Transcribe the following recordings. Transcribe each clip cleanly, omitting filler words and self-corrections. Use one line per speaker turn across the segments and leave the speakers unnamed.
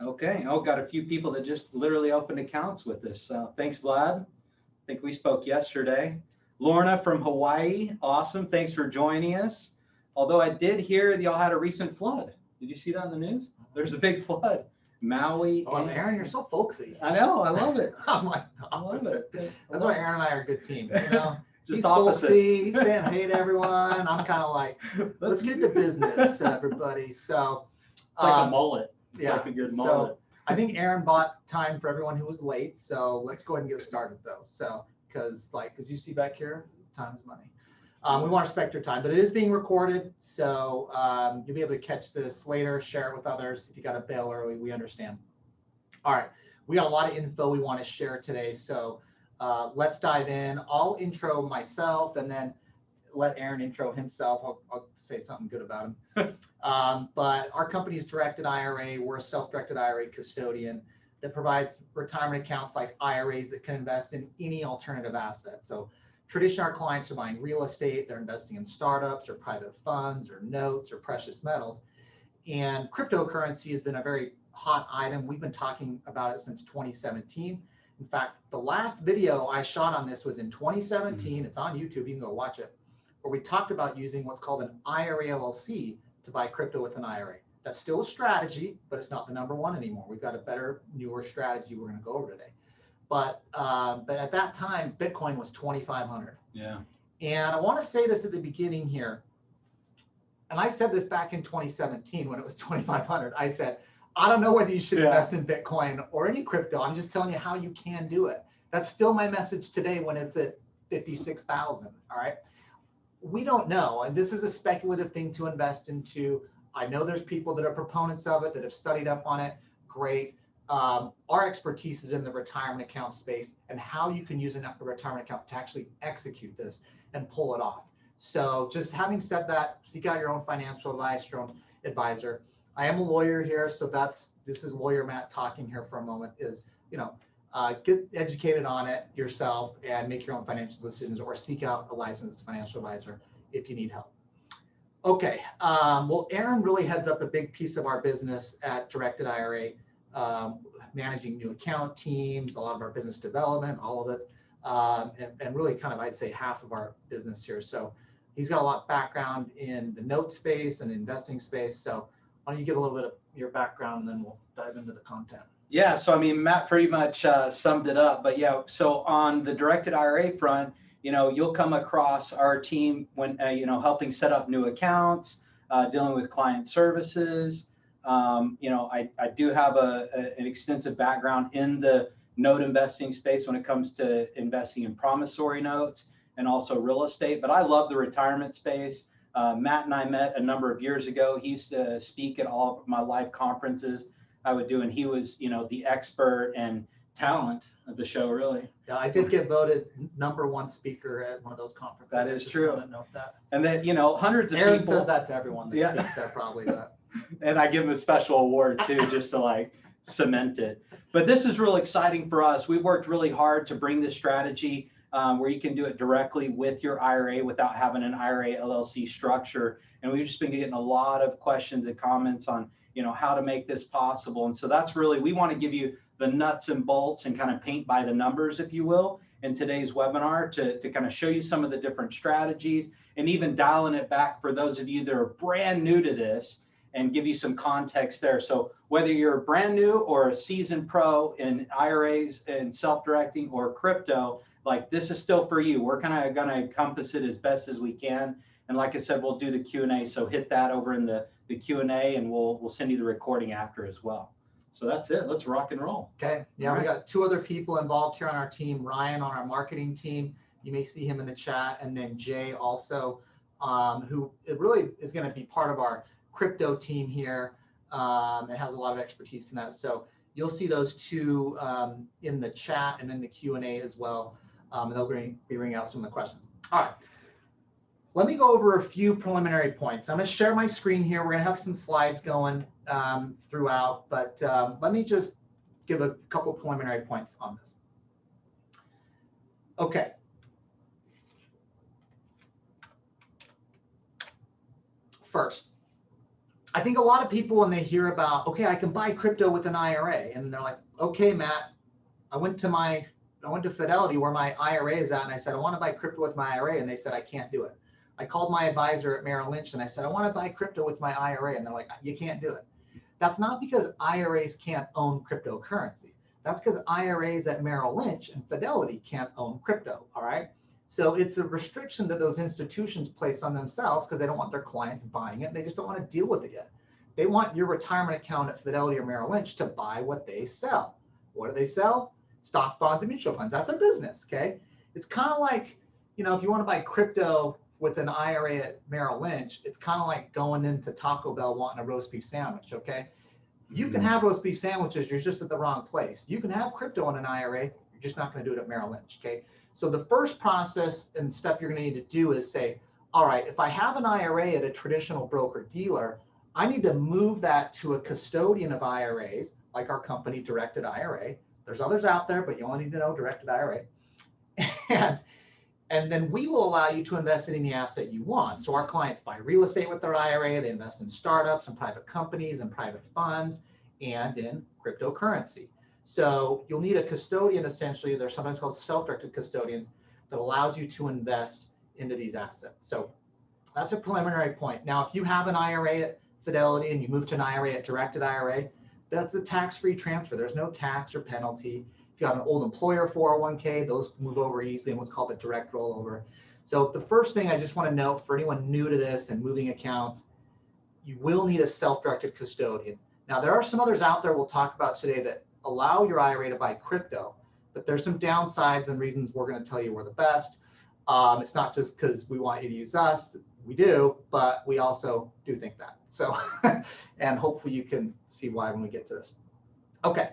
Okay. Oh, got a few people that just literally opened accounts with us. Thanks, Vlad. I think we spoke yesterday. Lorna from Hawaii. Awesome. Thanks for joining us. Although I did hear that y'all had a recent flood. Did you see that in the news? There's a big flood. Maui.
Oh, Aaron, you're so folksy.
I know. I love it.
I'm like the
I love
opposite.
it.
That's why Aaron and I are a good team. You know,
Just
he's
opposites.
folksy. He's saying hey to everyone. I'm kind of like, let's get to business, everybody. So
It's like a mullet. It's
yeah.
like a good mullet.
So I think Aaron bought time for everyone who was late. So let's go ahead and get started though. So because you see back here, time is money. We want to respect your time, but it is being recorded. So you'll be able to catch this later, share it with others. If you got to bail early, we understand. All right. We got a lot of info we want to share today. So let's dive in. I'll intro myself and then let Aaron intro himself. I'll say something good about him. But our company is Directed IRA. We're a self-directed IRA custodian that provides retirement accounts like IRAs that can invest in any alternative asset. So traditionally, our clients are buying real estate, they're investing in startups or private funds or notes or precious metals. And cryptocurrency has been a very hot item. We've been talking about it since 2017. In fact, the last video I shot on this was in 2017. It's on YouTube, you can go watch it, where we talked about using what's called an IRA LLC to buy crypto with an IRA. That's still a strategy, but it's not the number one anymore. We've got a better, newer strategy we're going to go over today. But at that time, Bitcoin was 2,500.
Yeah.
And I want to say this at the beginning here. And I said this back in 2017 when it was 2,500. I said, I don't know whether you should invest in Bitcoin or any crypto. I'm just telling you how you can do it. That's still my message today when it's at 56,000. All right. We don't know. And this is a speculative thing to invest into. I know there's people that are proponents of it that have studied up on it. Great. Our expertise is in the retirement account space and how you can use a retirement account to actually execute this and pull it off. So just having said that, seek out your own financial advice, your own advisor. I am a lawyer here, so this is lawyer Matt talking here for a moment. Is get educated on it yourself and make your own financial decisions, or seek out a licensed financial advisor if you need help. Okay, well, Aaron really heads up a big piece of our business at Directed IRA. Managing new account teams, a lot of our business development, all of it, and really kind of, I'd say, half of our business here. So he's got a lot of background in the note space and investing space. So why don't you give a little bit of your background and then we'll dive into the content.
Yeah, so I mean, Matt pretty much summed it up. But yeah, so on the Directed IRA front, you'll come across our team when, helping set up new accounts, dealing with client services. I do have an extensive background in the note investing space when it comes to investing in promissory notes and also real estate. But I love the retirement space. Matt and I met a number of years ago. He used to speak at all of my live conferences I would do, and he was, the expert and talent of the show, really.
Yeah, I did get voted #1 speaker at one of those conferences.
That is true.
Want to note that.
And then, hundreds of
Aaron
people.
says that to everyone that speaks there, probably. That.
And I give him a special award too, just to cement it. But this is really exciting for us. We worked really hard to bring this strategy where you can do it directly with your IRA without having an IRA LLC structure. And we've just been getting a lot of questions and comments on, how to make this possible. And so that's really, we want to give you the nuts and bolts and kind of paint by the numbers, if you will, in today's webinar to kind of show you some of the different strategies and even dialing it back for those of you that are brand new to this and give you some context there. So whether you're brand new or a seasoned pro in IRAs and self-directing or crypto, this is still for you. We're kind of going to encompass it as best as we can. And like I said, we'll do the Q&A. So hit that over in the Q&A and we'll send you the recording after as well. So that's it. Let's rock and roll.
Okay. Yeah, right. We got 2 other people involved here on our team. Ryan on our marketing team. You may see him in the chat. And then Jay also, who it really is going to be part of our crypto team here. It has a lot of expertise in that. So you'll see those 2 in the chat and in the Q&A as well. And they'll be bringing out some of the questions. All right. Let me go over a few preliminary points. I'm going to share my screen here. We're going to have some slides going throughout, but let me just give a couple preliminary points on this. Okay. First, I think a lot of people, when they hear about, okay, I can buy crypto with an IRA, and they're like, okay, Matt, I went to Fidelity where my IRA is at, and I said, I want to buy crypto with my IRA, and they said, I can't do it. I called my advisor at Merrill Lynch and I said, I want to buy crypto with my IRA, and they're like, you can't do it. That's not because IRAs can't own cryptocurrency. That's because IRAs at Merrill Lynch and Fidelity can't own crypto, all right? So it's a restriction that those institutions place on themselves because they don't want their clients buying it. They just don't want to deal with it yet. They want your retirement account at Fidelity or Merrill Lynch to buy what they sell. What do they sell? Stocks, bonds, and mutual funds. That's their business, okay? It's kind of like, you know, if you want to buy crypto with an IRA at Merrill Lynch, it's kind of like going into Taco Bell wanting a roast beef sandwich, okay? You can have roast beef sandwiches, you're just at the wrong place. You can have crypto in an IRA, you're just not going to do it at Merrill Lynch, okay? So the first process and step you're going to need to do is say, all right, if I have an IRA at a traditional broker dealer, I need to move that to a custodian of IRAs, like our company, Directed IRA. There's others out there, but you only need to know Directed IRA. And then we will allow you to invest in any asset you want. So our clients buy real estate with their IRA, they invest in startups and private companies and private funds and in cryptocurrency. So you'll need a custodian, essentially. They're sometimes called self-directed custodians, that allows you to invest into these assets. So that's a preliminary point. Now, if you have an IRA at Fidelity and you move to an IRA at Directed IRA, that's a tax-free transfer. There's no tax or penalty. If you have an old employer 401k, those move over easily in what's called a direct rollover. So the first thing I just want to note for anyone new to this and moving accounts, you will need a self-directed custodian. Now, there are some others out there we'll talk about today that allow your IRA to buy crypto, but there's some downsides and reasons we're going to tell you we're the best. It's not just because we want you to use us, we do, but we also do think that. So, and hopefully you can see why when we get to this. Okay.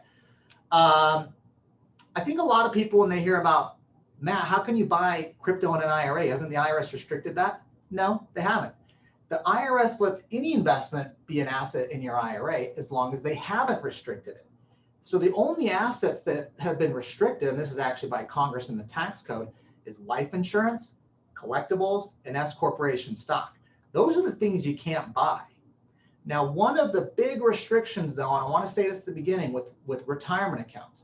I think a lot of people, when they hear about, Matt, how can you buy crypto in an IRA? Hasn't the IRS restricted that? No, they haven't. The IRS lets any investment be an asset in your IRA as long as they haven't restricted it. So the only assets that have been restricted, and this is actually by Congress in the tax code, is life insurance, collectibles, and S corporation stock. Those are the things you can't buy. Now, one of the big restrictions, though, and I want to say this at the beginning with retirement accounts,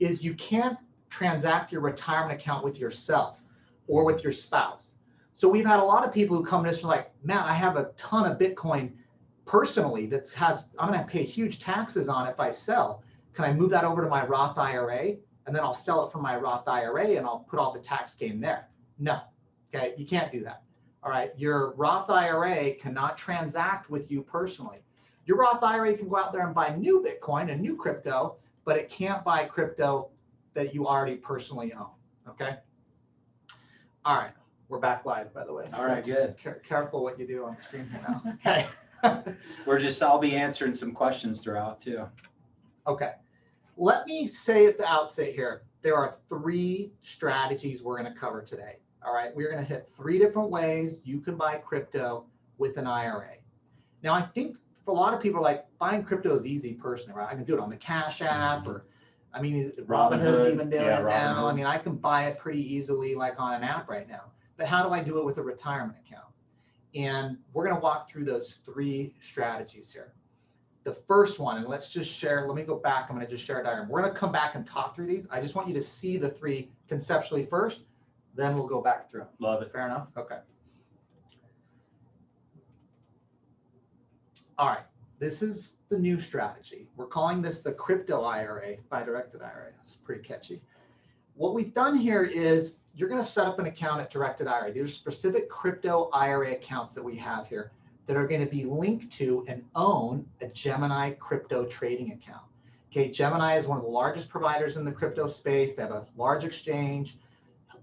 is you can't transact your retirement account with yourself or with your spouse. So we've had a lot of people who come to us and are like, Matt, I have a ton of Bitcoin personally that I'm going to pay huge taxes on if I sell. Can I move that over to my Roth IRA? And then I'll sell it from my Roth IRA and I'll put all the tax gain there. No, okay, you can't do that. All right, your Roth IRA cannot transact with you personally. Your Roth IRA can go out there and buy new Bitcoin and new crypto, but it can't buy crypto that you already personally own, okay? All right, we're back live, by the way.
All right, good.
Careful what you do on screen here now, okay?
I'll be answering some questions throughout too.
Okay, let me say at the outset here, there are 3 strategies we're gonna cover today, all right? We're gonna hit 3 different ways you can buy crypto with an IRA. Now, I think for a lot of people, like, buying crypto is easy personally, right? I can do it on the Cash App, or, I mean, Robinhood's even doing it now. I mean, I can buy it pretty easily, like on an app right now. But how do I do it with a retirement account? And we're going to walk through those 3 strategies here. The first one, and let's just share, let me go back. I'm going to just share a diagram. We're going to come back and talk through these. I just want you to see the 3 conceptually first, then we'll go back through.
Love it.
Fair enough? Okay. All right, this is the new strategy. We're calling this the crypto IRA by Directed IRA. It's pretty catchy. What we've done here is you're going to set up an account at Directed IRA. These are specific crypto IRA accounts that we have here that are going to be linked to and own a Gemini crypto trading account. Okay, Gemini is one of the largest providers in the crypto space. They have a large exchange,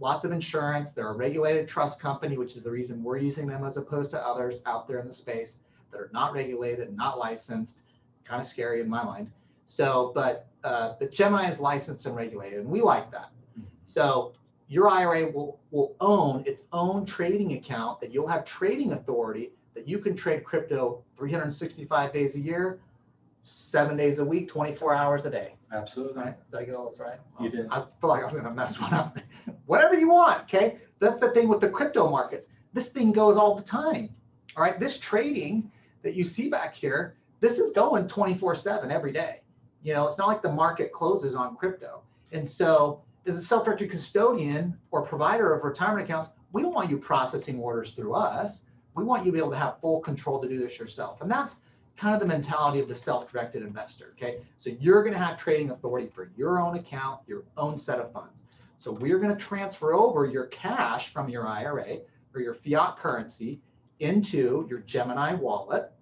lots of insurance. They're a regulated trust company, which is the reason we're using them as opposed to others out there in the space that are not regulated, not licensed. Kind of scary in my mind. So, but Gemini is licensed and regulated, and we like that. So your IRA will own its own trading account that you'll have trading authority that you can trade crypto 365 days a year, 7 days a week, 24 hours a day.
Absolutely.
Right? Did I get all this right?
You did.
I feel like I was going to mess one up. Whatever you want, okay? That's the thing with the crypto markets. This thing goes all the time. All right, this trading, that you see back here, this is going 24/7 every day. You know, it's not like the market closes on crypto. And so as a self-directed custodian or provider of retirement accounts, we don't want you processing orders through us. We want you to be able to have full control to do this yourself. And that's kind of the mentality of the self-directed investor, okay? So you're gonna have trading authority for your own account, your own set of funds. So we're gonna transfer over your cash from your IRA or your fiat currency into your Gemini wallet,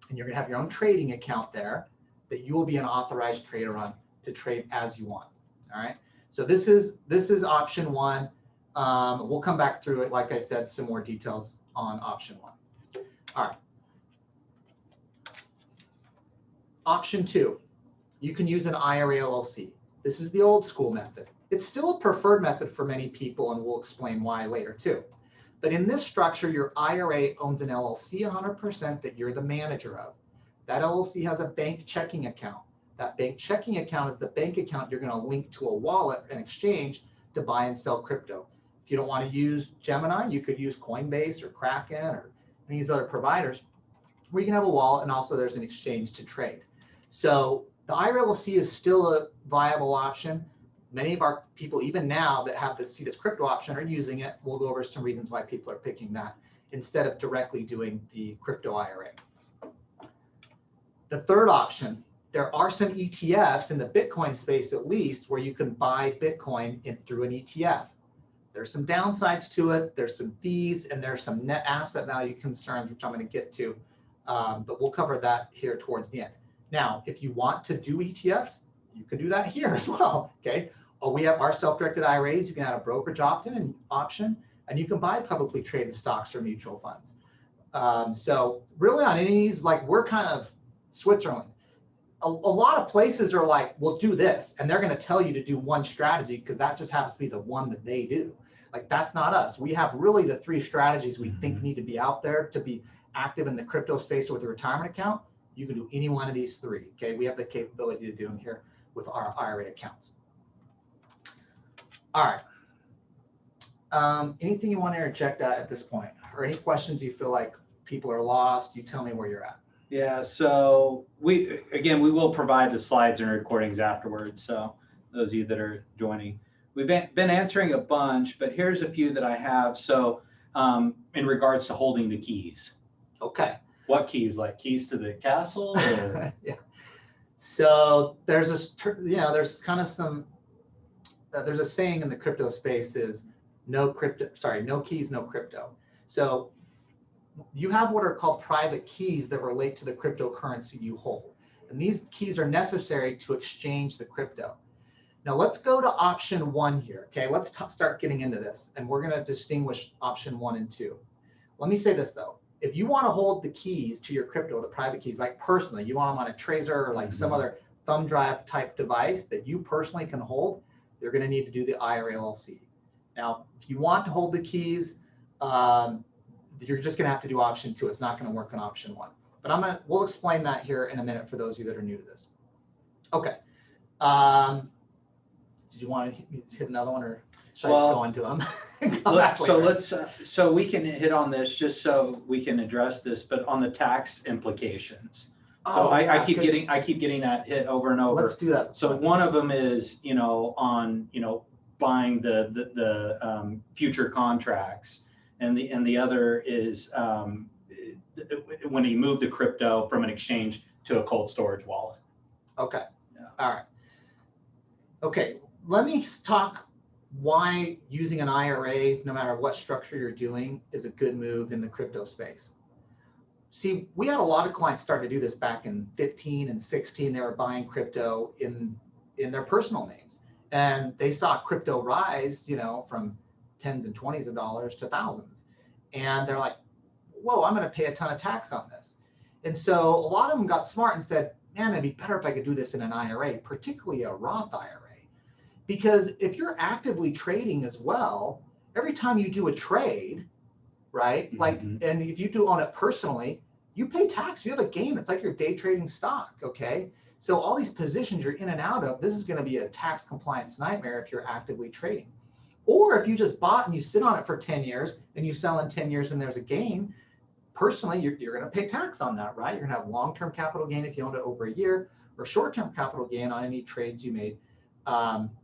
and you're gonna have your own trading account there that you will be an authorized trader on to trade as you want, all right? So this is option one. We'll come back through it, like I said, some more details on option one. All right. Option two, you can use an IRA LLC. This is the old school method. It's still a preferred method for many people, and we'll explain why later too. But in this structure, your IRA owns an LLC 100% that you're the manager of. That LLC has a bank checking account. That bank checking account is the bank account you're going to link to a wallet and exchange to buy and sell crypto. If you don't want to use Gemini, you could use Coinbase or Kraken or any of these other providers where you can have a wallet, and also there's an exchange to trade. So the IRA LLC is still a viable option. Many of our people, even now, that have see this crypto option are using it. We'll go over some reasons why people are picking that instead of directly doing the crypto IRA. The third option, there are some ETFs in the Bitcoin space, at least, where you can buy Bitcoin through an ETF. There's some downsides to it. There's some fees, and there's some net asset value concerns, which I'm going to get to, but we'll cover that here towards the end. Now, if you want to do ETFs, you can do that here as well, okay? Or we have our self-directed IRAs. You can add a brokerage opt-in option, and you can buy publicly traded stocks or mutual funds. So really on any of these, like we're kind of Switzerland. A lot of places are like, we'll do this, and they're going to tell you to do one strategy because that just happens to be the one that they do. Like that's not us. We have really the three strategies we think need to be out there to be active in the crypto space or with a retirement account. You can do any one of these three, okay? We have the capability to do them here with our IRA accounts. All right. Anything you want to interject at this point, or any questions you feel like people are lost? You tell me where you're at.
Yeah, so we will provide the slides and recordings afterwards. So those of you that are joining, we've been answering a bunch, but here's a few that I have. So in regards to holding the keys.
Okay.
What keys? Like keys to the castle? Or?
Yeah. So there's there's kind of some, there's a saying in the crypto space is no keys, no crypto. So you have what are called private keys that relate to the cryptocurrency you hold. And these keys are necessary to exchange the crypto. Now let's go to option one here. Okay, let's start getting into this. And we're going to distinguish option 1 and 2. Let me say this though. If you want to hold the keys to your crypto, the private keys, like personally, you want them on a Trezor or like some other thumb drive type device that you personally can hold, you're going to need to do the IRA LLC. Now, if you want to hold the keys, you're just going to have to do option 2. It's not going to work on option 1. But we'll explain that here in a minute for those of you that are new to this. Okay. Did you want to hit another one, or should I just go into them?
So we can hit on this just so we can address this, but on the tax implications. So I keep getting that hit over and over.
Let's do that.
So one of them is, on, buying the future contracts, and the other is when you move the crypto from an exchange to a cold storage wallet.
Okay. Yeah. All right. Okay. Let me talk why using an IRA, no matter what structure you're doing, is a good move in the crypto space. See, we had a lot of clients start to do this back in 15 and 16. They were buying crypto in their personal names, and they saw crypto rise, from tens and 20s of dollars to thousands. And they're like, whoa, I'm going to pay a ton of tax on this. And so a lot of them got smart and said, man, it'd be better if I could do this in an IRA, particularly a Roth IRA. Because if you're actively trading as well, every time you do a trade, right? And if you do own it personally, you pay tax, you have a gain. It's like you're day trading stock, okay? So all these positions you're in and out of, this is going to be a tax compliance nightmare if you're actively trading. Or if you just bought and you sit on it for 10 years and you sell in 10 years and there's a gain, personally, you're going to pay tax on that, right? You're going to have long-term capital gain if you owned it over a year, or short-term capital gain on any trades you made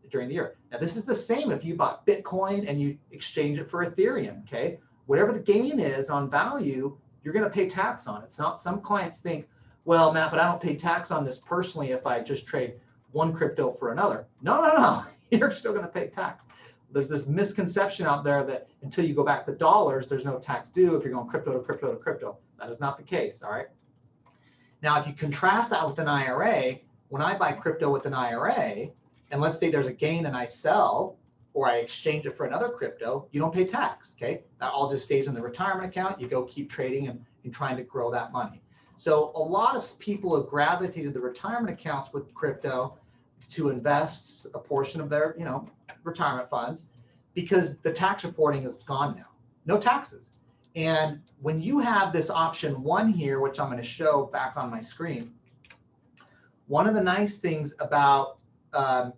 during the year. Now, this is the same if you bought Bitcoin and you exchange it for Ethereum, okay? Whatever the gain is on value, you're going to pay tax on. It's not, some clients think, well, Matt, but I don't pay tax on this personally if I just trade one crypto for another. No. You're still going to pay tax. There's this misconception out there that until you go back to dollars, there's no tax due if you're going crypto to crypto to crypto. That is not the case, all right? Now, if you contrast that with an IRA, when I buy crypto with an IRA, and let's say there's a gain and I sell, or I exchange it for another crypto, you don't pay tax, okay? That all just stays in the retirement account. You go keep trading and trying to grow that money. So a lot of people have gravitated the retirement accounts with crypto to invest a portion of their, retirement funds, because the tax reporting is gone now. No taxes. And when you have this option 1 here, which I'm going to show back on my screen, one of the nice things about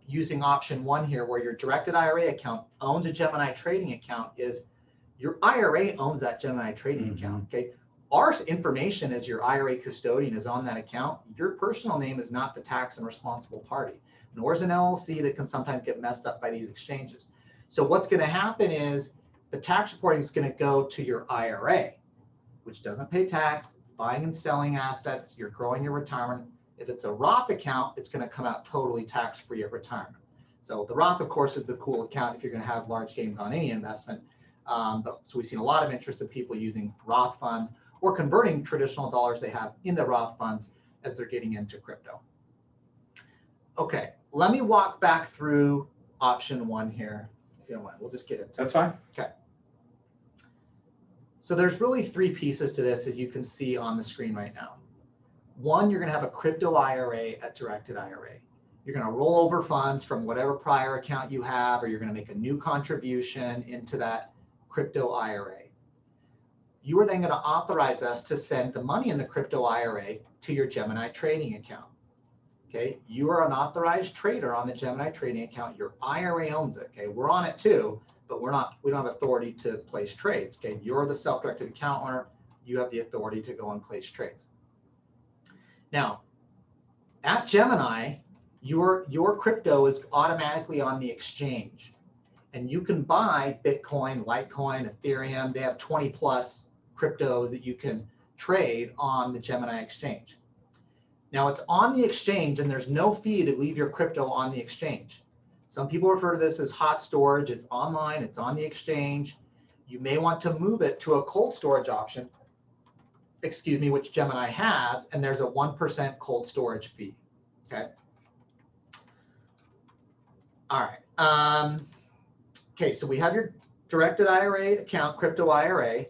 using option 1 here, where your directed IRA account owns a Gemini trading account, is your IRA owns that Gemini trading account, okay? Our information as your IRA custodian is on that account. Your personal name is not the tax and responsible party, nor is an LLC that can sometimes get messed up by these exchanges. So what's going to happen is the tax reporting is going to go to your IRA, which doesn't pay tax. It's buying and selling assets. You're growing your retirement. If it's a Roth account, it's going to come out totally tax-free at retirement. So the Roth, of course, is the cool account if you're going to have large gains on any investment. So we've seen a lot of interest of people using Roth funds or converting traditional dollars they have into Roth funds as they're getting into crypto. Okay, let me walk back through option 1 here, if you don't mind. We'll just get into it.
That's fine.
Okay. So there's really 3 pieces to this, as you can see on the screen right now. 1, you're going to have a crypto IRA at directed IRA. You're going to roll over funds from whatever prior account you have, or you're going to make a new contribution into that crypto IRA. You are then going to authorize us to send the money in the crypto IRA to your Gemini trading account. Okay, you are an authorized trader on the Gemini trading account. Your IRA owns it. Okay, we're on it too, but we don't have authority to place trades. Okay, you're the self-directed account owner. You have the authority to go and place trades. Now, at Gemini, your crypto is automatically on the exchange, and you can buy Bitcoin, Litecoin, Ethereum. They have 20 plus crypto that you can trade on the Gemini exchange. Now, it's on the exchange, and there's no fee to leave your crypto on the exchange. Some people refer to this as hot storage. It's online, it's on the exchange. You may want to move it to a cold storage option, which Gemini has, and there's a 1% cold storage fee, okay? All right, okay, so we have your directed IRA account, crypto IRA,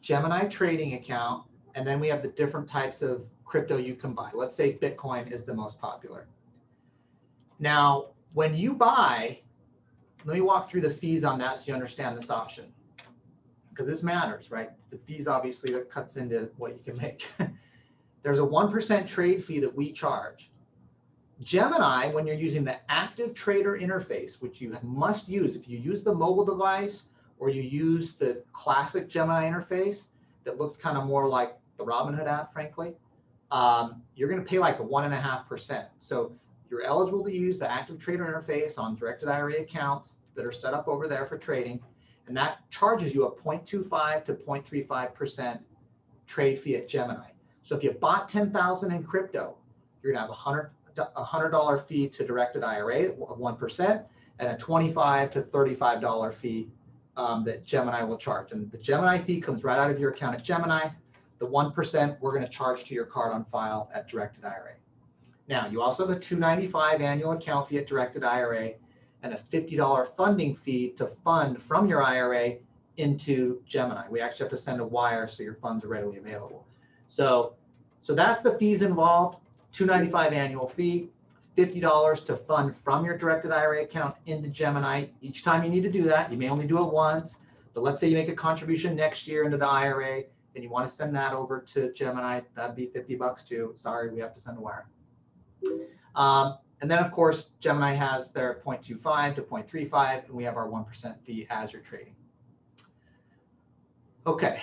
Gemini trading account, and then we have the different types of crypto you can buy. Let's say Bitcoin is the most popular. Now, when you buy, let me walk through the fees on that so you understand this option, because this matters, right? The fees, obviously, that cuts into what you can make. There's a 1% trade fee that we charge. Gemini, when you're using the active trader interface, which you must use if you use the mobile device or you use the classic Gemini interface that looks kind of more like the Robinhood app, frankly, you're going to pay like a 1.5%. So you're eligible to use the active trader interface on directed IRA accounts that are set up over there for trading, and that charges you a 0.25 to 0.35% trade fee at Gemini. So if you bought 10,000 in crypto, you're going to have a $100 fee to directed IRA of 1% and a $25 to $35 fee that Gemini will charge. And the Gemini fee comes right out of your account at Gemini. The 1% we're going to charge to your card on file at directed IRA. Now, you also have a $295 annual account fee at directed IRA and a $50 funding fee to fund from your IRA into Gemini. We actually have to send a wire so your funds are readily available. So that's the fees involved. $295 annual fee, $50 to fund from your directed IRA account into Gemini. Each time you need to do that, you may only do it once, but let's say you make a contribution next year into the IRA and you want to send that over to Gemini, that'd be $50 too. Sorry, we have to send a wire. And then, of course, Gemini has their 0.25 to 0.35, and we have our 1% fee as you're trading. Okay.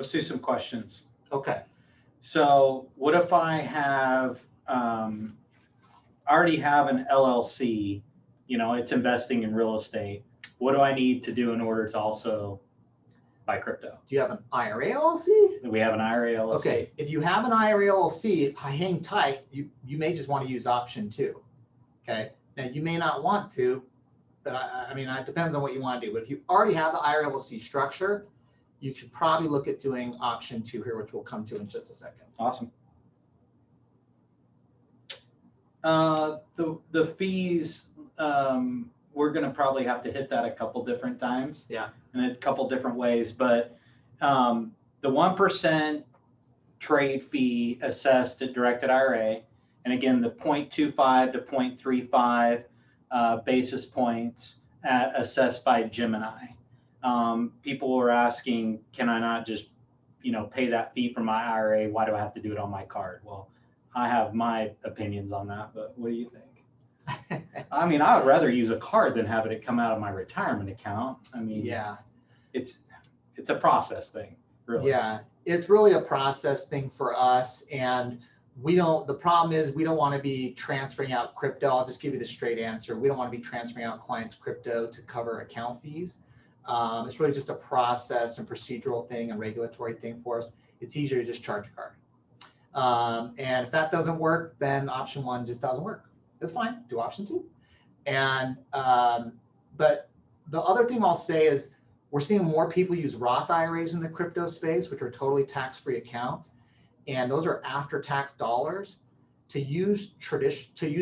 Let's do some questions.
Okay.
So what if I have, already have an LLC, it's investing in real estate. What do I need to do in order to also buy crypto?
Do you have an IRA LLC?
We have an IRA LLC.
Okay, if you have an IRA LLC, hang tight. You may just want to use option 2. Okay, now you may not want to, but I mean, it depends on what you want to do. But if you already have the IRA LLC structure, you should probably look at doing option 2 here, which we'll come to in just a second.
Awesome. The fees, we're going to probably have to hit that a couple different times.
Yeah.
In a couple different ways, but the 1% trade fee assessed at directed IRA, and again, the 0.25 to 0.35 basis points assessed by Gemini. People were asking, can I not just, pay that fee from my IRA? Why do I have to do it on my card? Well, I have my opinions on that, but what do you think? I mean, I would rather use a card than have it come out of my retirement account. I mean,
yeah,
it's a process thing, really.
Yeah, it's really a process thing for us, and the problem is we don't want to be transferring out crypto. I'll just give you the straight answer. We don't want to be transferring out clients' crypto to cover account fees. It's really just a process and procedural thing and regulatory thing for us. It's easier to just charge a card. And if that doesn't work, then option 1 just doesn't work. It's fine, do option 2. And, but the other thing I'll say is we're seeing more people use Roth IRAs in the crypto space, which are totally tax-free accounts. And those are after-tax dollars. To use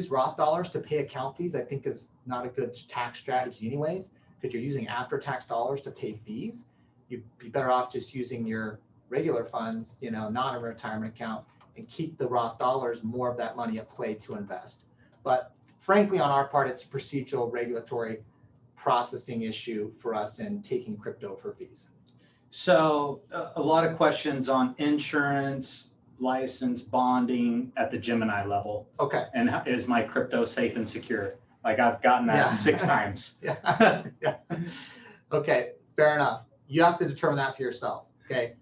Roth dollars to pay account fees, I think is not a good tax strategy anyways, because you're using after-tax dollars to pay fees. You'd be better off just using your regular funds, not a retirement account, and keep the Roth dollars, more of that money at play to invest. But frankly, on our part, it's a procedural regulatory processing issue for us in taking crypto for fees.
So a lot of questions on insurance, license, bonding at the Gemini level.
Okay.
And is my crypto safe and secure? Like I've gotten that 6 times.
Yeah. Yeah. Okay, fair enough. You have to determine that for yourself. Okay.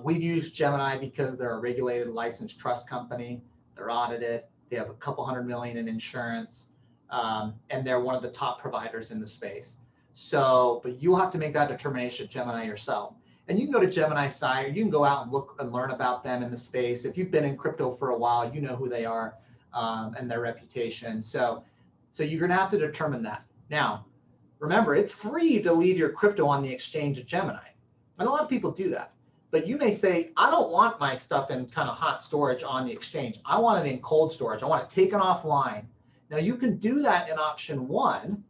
We've used Gemini because they're a regulated licensed trust company. They're audited. They have a couple $100 million in insurance, and they're one of the top providers in the space. So, but you'll have to make that determination at Gemini yourself. And you can go to Gemini's site, or you can go out and look and learn about them in the space. If you've been in crypto for a while, you know who they are and their reputation. So you're going to have to determine that. Now, remember, it's free to leave your crypto on the exchange at Gemini. And a lot of people do that. But you may say, I don't want my stuff in kind of hot storage on the exchange. I want it in cold storage. I want it taken offline. Now, you can do that in option 1.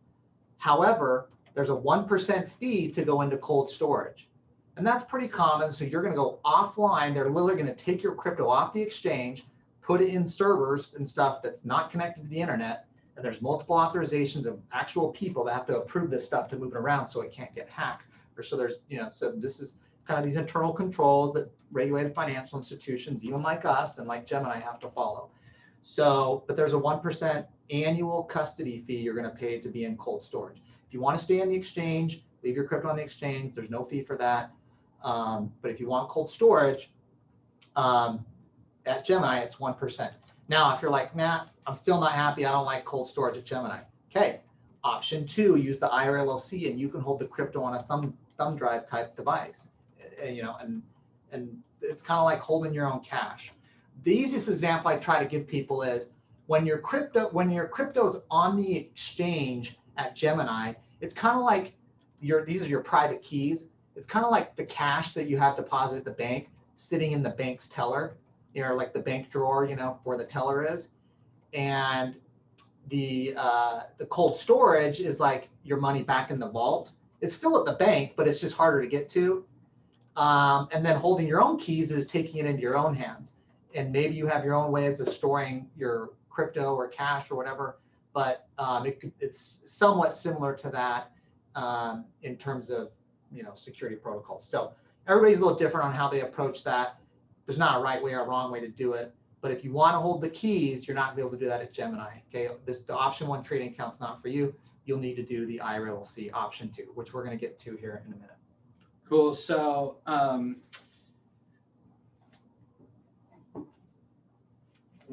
However, there's a 1% fee to go into cold storage. And that's pretty common. So you're going to go offline. They're literally going to take your crypto off the exchange, put it in servers and stuff that's not connected to the internet. And there's multiple authorizations of actual people that have to approve this stuff to move it around so it can't get hacked. Or so there's, so this is kind of these internal controls that regulated financial institutions, even like us and like Gemini, have to follow. So, but there's a 1% annual custody fee you're going to pay to be in cold storage. If you want to stay on the exchange, leave your crypto on the exchange, there's no fee for that. But if you want cold storage, at Gemini, it's 1%. Now, if you're like, Matt, I'm still not happy, I don't like cold storage at Gemini. Okay, option 2, use the IRA LLC, and you can hold the crypto on a thumb drive type device. And it's kind of like holding your own cash. The easiest example I try to give people is when your crypto's on the exchange at Gemini, it's kind of like these are your private keys. It's kind of like the cash that you have deposited at the bank sitting in the bank's teller, like the bank drawer, where the teller is. And the cold storage is like your money back in the vault. It's still at the bank, but it's just harder to get to. And then holding your own keys is taking it into your own hands. And maybe you have your own ways of storing your crypto or cash or whatever, but it's somewhat similar to that in terms of security protocols. So everybody's a little different on how they approach that. There's not a right way or a wrong way to do it. But if you want to hold the keys, you're not going to be able to do that at Gemini. Okay, the option 1 trading account's not for you. You'll need to do the IRA LLC option 2, which we're going to get to here in a minute.
Cool. So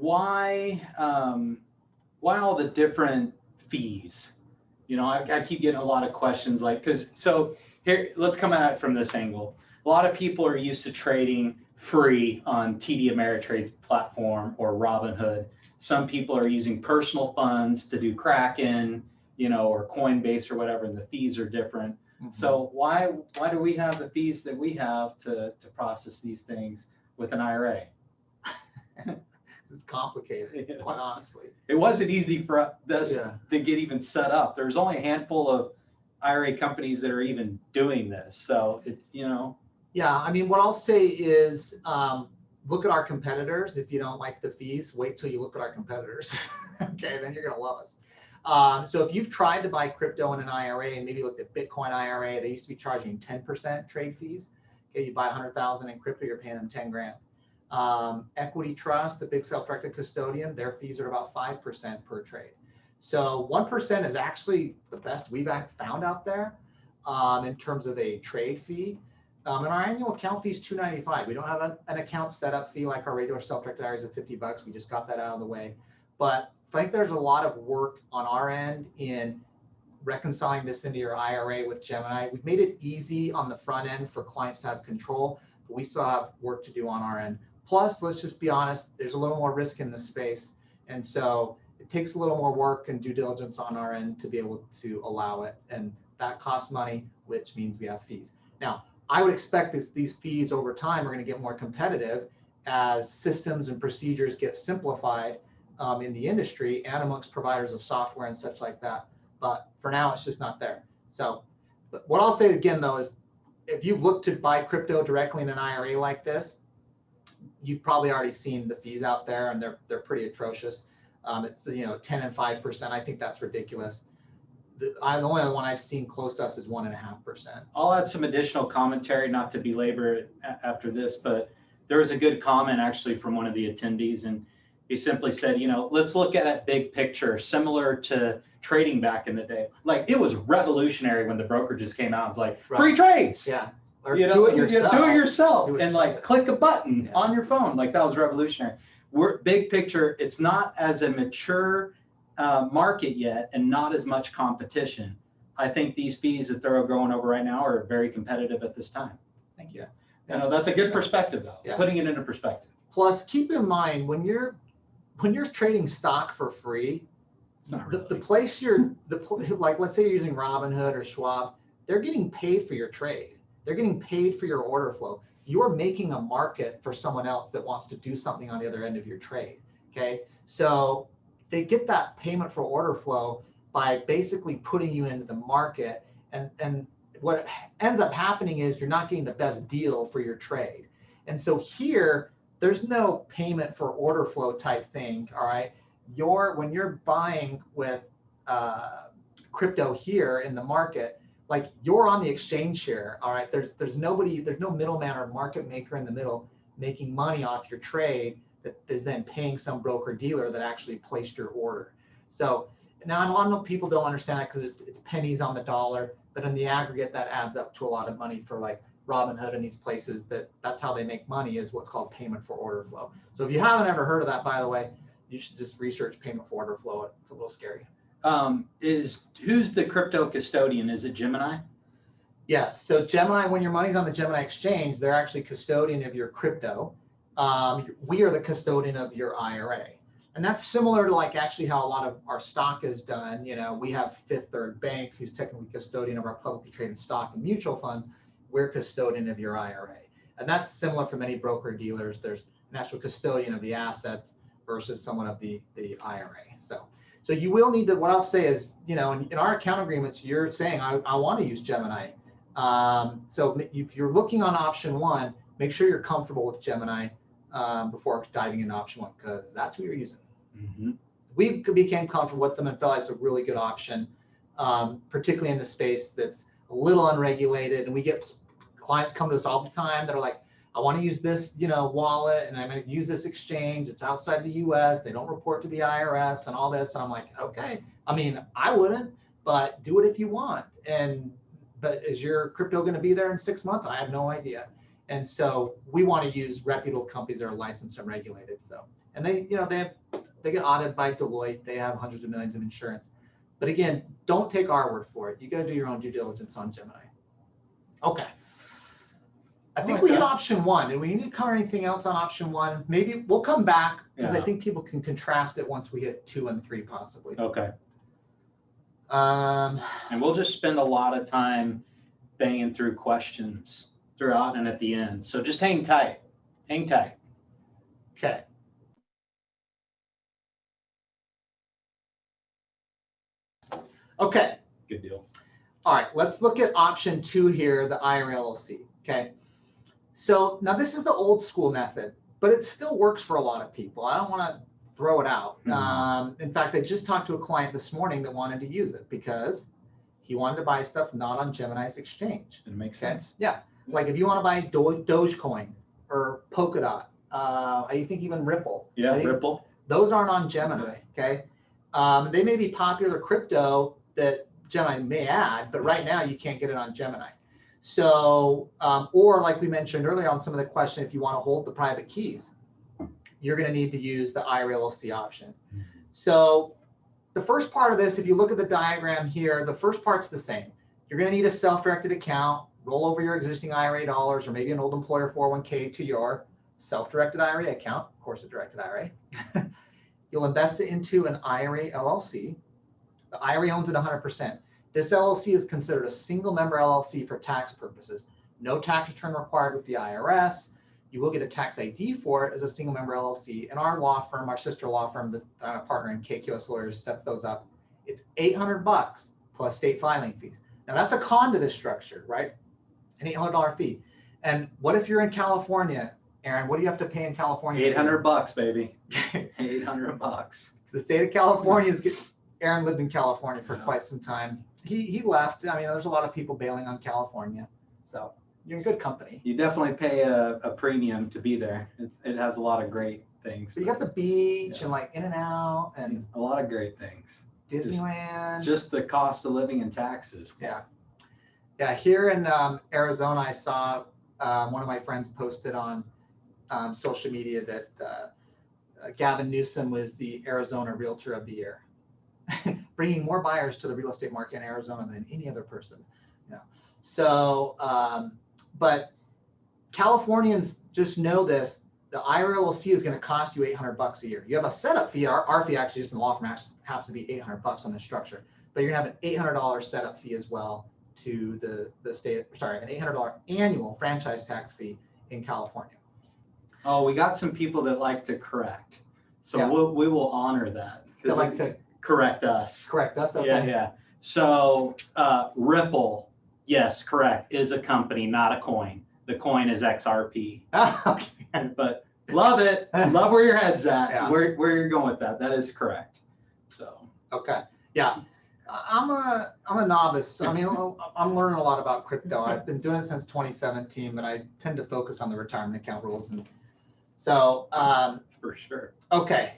why all the different fees? You know, I keep getting a lot of questions like, so here, let's come at it from this angle. A lot of people are used to trading free on TD Ameritrade's platform or Robinhood. Some people are using personal funds to do Kraken, you know, or Coinbase or whatever, and the fees are different. Mm-hmm. So why do we have the fees that we have to process these things with an IRA?
It's complicated, quite honestly.
It wasn't easy for us to get even set up. There's only a handful of IRA companies that are even doing this. So it's, you know.
Yeah, I mean, what I'll say is look at our competitors. If you don't like the fees, wait till you look at our competitors. Okay, then you're going to love us. So if you've tried to buy crypto in an IRA and maybe looked at Bitcoin IRA, they used to be charging 10% trade fees. Okay, you buy 100,000 in crypto, you're paying them 10 grand. Equity Trust, the big self-directed custodian, their fees are about 5% per trade. So 1% is actually the best we've found out there in terms of a trade fee. And our annual account fee is $295. We don't have an account setup fee like our regular self-directed IRAs of $50. We just got that out of the way. But I think there's a lot of work on our end in reconciling this into your IRA with Gemini. We've made it easy on the front end for clients to have control, but we still have work to do on our end. Plus, let's just be honest, there's a little more risk in this space. And so it takes a little more work and due diligence on our end to be able to allow it. And that costs money, which means we have fees. Now, I would expect these fees over time are going to get more competitive as systems and procedures get simplified in the industry and amongst providers of software and such like that. But for now, it's just not there. So but what I'll say again, though, is if you've looked to buy crypto directly in an IRA like this, you've probably already seen the fees out there, and they're pretty atrocious. It's 10 and 5%. I think that's ridiculous. The only other one I've seen close to us is 1.5%.
I'll add some additional commentary, not to belabor it after this, but there was a good comment actually from one of the attendees, and he simply said, let's look at it big picture, similar to trading back in the day. Like, it was revolutionary when the brokerages came out. It's like free trades.
Yeah.
Or do it yourself and like click a button on your phone. Like, that was revolutionary. We're big picture. It's not as a mature market yet and not as much competition. I think these fees that they're going over right now are very competitive at this time.
Thank you.
That's a good perspective, though, putting it into perspective.
Plus, keep in mind, when you're trading stock for free,
it's not really.
the place like, let's say you're using Robinhood or Schwab, they're getting paid for your trade. They're getting paid for your order flow. You're making a market for someone else that wants to do something on the other end of your trade. Okay, so they get that payment for order flow by basically putting you into the market, and what ends up happening is you're not getting the best deal for your trade. And so here, there's no payment for order flow type thing. All right, when you're buying with crypto here in the market, like, you're on the exchange share. All right, there's no middleman or market maker in the middle making money off your trade that is then paying some broker dealer that actually placed your order. So now a lot of people don't understand that because it's pennies on the dollar, but in the aggregate that adds up to a lot of money for like Robinhood and these places. That's how they make money, is what's called payment for order flow. So if you haven't ever heard of that, by the way, you should just research payment for order flow. It's a little scary.
Who's the crypto custodian? Is it Gemini?
Yes. So Gemini, when your money's on the Gemini exchange, they're actually custodian of your crypto. We are the custodian of your IRA. And that's similar to like actually how a lot of our stock is done. We have Fifth Third Bank, who's technically custodian of our publicly traded stock and mutual funds. We're custodian of your IRA. And that's similar for many broker dealers. There's an actual custodian of the assets versus someone of the IRA. So you will need to, what I'll say is, in our account agreements, you're saying, I want to use Gemini. So if you're looking on option one, make sure you're comfortable with Gemini before diving into option one, because that's what you're using.
Mm-hmm.
We became comfortable with them and felt it's a really good option, particularly in the space that's a little unregulated. And we get clients come to us all the time that are like, I want to use this, wallet, and I'm going to use this exchange. It's outside the U.S. They don't report to the IRS and all this. And I'm like, okay. I mean, I wouldn't, but do it if you want. But is your crypto going to be there in 6 months? I have no idea. And so we want to use reputable companies that are licensed and regulated. So and they get audited by Deloitte. They have hundreds of millions of insurance. But again, don't take our word for it. You got to do your own due diligence on Gemini. Okay. I think we hit option one. And we need to cover anything else on option one. Maybe we'll come back because I think people can contrast it once we hit 2 and 3 possibly.
Okay. And we'll just spend a lot of time banging through questions throughout and at the end. So just hang tight. Hang tight.
Okay. Okay.
Good deal.
All right, let's look at option 2 here, the IRA LLC. Okay. So now this is the old school method, but it still works for a lot of people. I don't want to throw it out. In fact, I just talked to a client this morning that wanted to use it because he wanted to buy stuff not on Gemini's exchange.
It makes sense.
Yeah. Like if you want to buy Dogecoin or Polkadot, I think even Ripple.
Yeah, Ripple.
Those aren't on Gemini. Okay. They may be popular crypto that Gemini may add, but right now you can't get it on Gemini. So, or like we mentioned earlier on some of the question, if you want to hold the private keys, you're going to need to use the IRA LLC option. So the first part of this, if you look at the diagram here, the first part's the same. You're going to need a self-directed account, roll over your existing IRA dollars or maybe an old employer 401k to your self-directed IRA account, of course, a directed IRA. You'll invest it into an IRA LLC. The IRA owns it 100%. This LLC is considered a single member LLC for tax purposes. No tax return required with the IRS. You will get a tax ID for it as a single member LLC. And our law firm, our sister law firm that I'm a partner in, KQS Lawyers, set those up. It's $800 plus state filing fees. Now that's a con to this structure, right? An $800 fee. And what if you're in California, Aaron? What do you have to pay in California?
$800, baby. $800.
The state of California is getting. Aaron lived in California for quite some time. He left. I mean, there's a lot of people bailing on California. So you're in good company.
You definitely pay a premium to be there. It has a lot of great things.
But you got the beach and like In-N-Out and
a lot of great things.
Disneyland.
Just the cost of living and taxes.
Yeah. Yeah. Here in Arizona, I saw one of my friends posted on social media that Gavin Newsom was the Arizona Realtor of the Year. Bringing more buyers to the real estate market in Arizona than any other person. You know. So, but Californians just know this. The IRA LLC is going to cost you $800 a year. You have a setup fee. Our fee actually just in the law firm happens to be $800 on this structure, but you're going to have an $800 setup fee as well to the state. Sorry, an $800 annual franchise tax fee in California.
Oh, we got some people that like to correct, so yeah. we will honor that.
They like to
correct us.
Correct us. Okay.
Yeah, yeah. So Ripple, yes, correct, is a company, not a coin. The coin is XRP.
Okay.
But love it. Love where your head's at.
Yeah.
Where you're going with that. That is correct. So.
Okay. Yeah. I'm a novice. I mean, I'm learning a lot about crypto. I've been doing it since 2017, but I tend to focus on the retirement account rules. And so.
For sure.
Okay.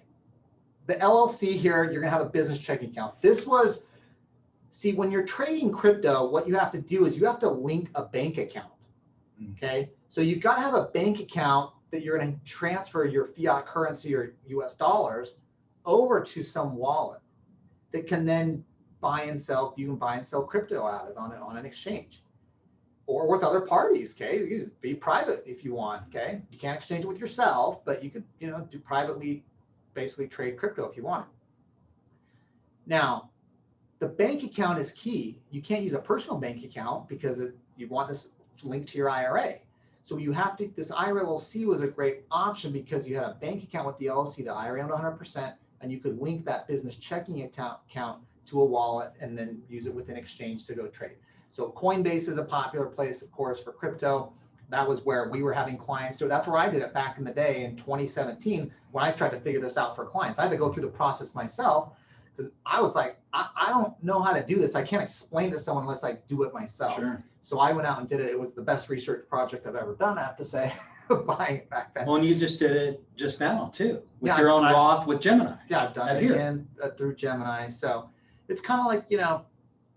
The LLC here, you're going to have a business checking account. See, when you're trading crypto, what you have to do is you have to link a bank account. Okay. So you've got to have a bank account that you're going to transfer your fiat currency or US dollars over to some wallet that can then buy and sell. You can buy and sell crypto out of on an exchange or with other parties. Okay. You can be private if you want. Okay. You can't exchange it with yourself, but you could, do privately, basically trade crypto if you want it. Now, the bank account is key. You can't use a personal bank account because you want this linked to your IRA. So you have to, this IRA LLC was a great option because you had a bank account with the LLC, the IRA owned 100%, and you could link that business checking account to a wallet and then use it with an exchange to go trade. So Coinbase is a popular place, of course, for crypto. That was where we were having clients. So that's where I did it back in the day in 2017 when I tried to figure this out for clients. I had to go through the process myself because I was like, I don't know how to do this. I can't explain to someone unless I do it myself.
Sure.
So I went out and did it. It was the best research project I've ever done, I have to say, buying it back then.
Well, and you just did it just now too, with your own Roth with Gemini.
Yeah, I've done it again through Gemini. So it's kind of like,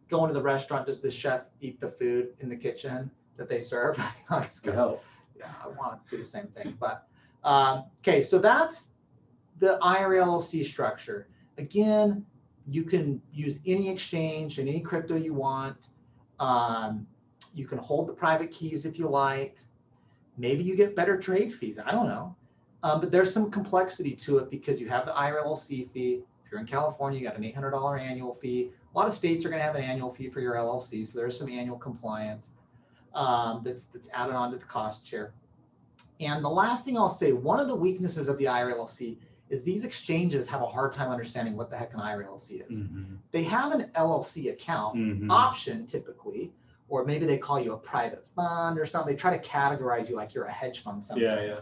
going to the restaurant, does the chef eat the food in the kitchen that they serve?
I hope.
Yeah, I want to do the same thing. But okay, so that's the IRA LLC structure, again, you can use any exchange and any crypto you want. You can hold the private keys if you like. Maybe you get better trade fees. I don't know. But there's some complexity to it because you have the IRA LLC fee. If you're in California, you got an $800 annual fee. A lot of states are going to have an annual fee for your LLC, so there's some annual compliance that's added on to the cost here. And the last thing I'll say, one of the weaknesses of the IRA LLC is these exchanges have a hard time understanding what the heck an IRA LLC is. They have an LLC account option typically, or maybe they call you a private fund or something. They try to categorize you like you're a hedge fund sometimes.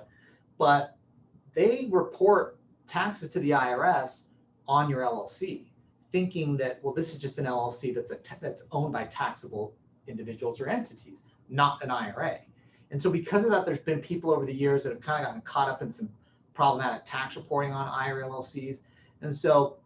But they report taxes to the IRS on your LLC, thinking that, well, this is just an LLC that's owned by taxable individuals or entities, not an IRA. And so because of that, there's been people over the years that have kind of gotten caught up in some problematic tax reporting on IRA LLCs. And so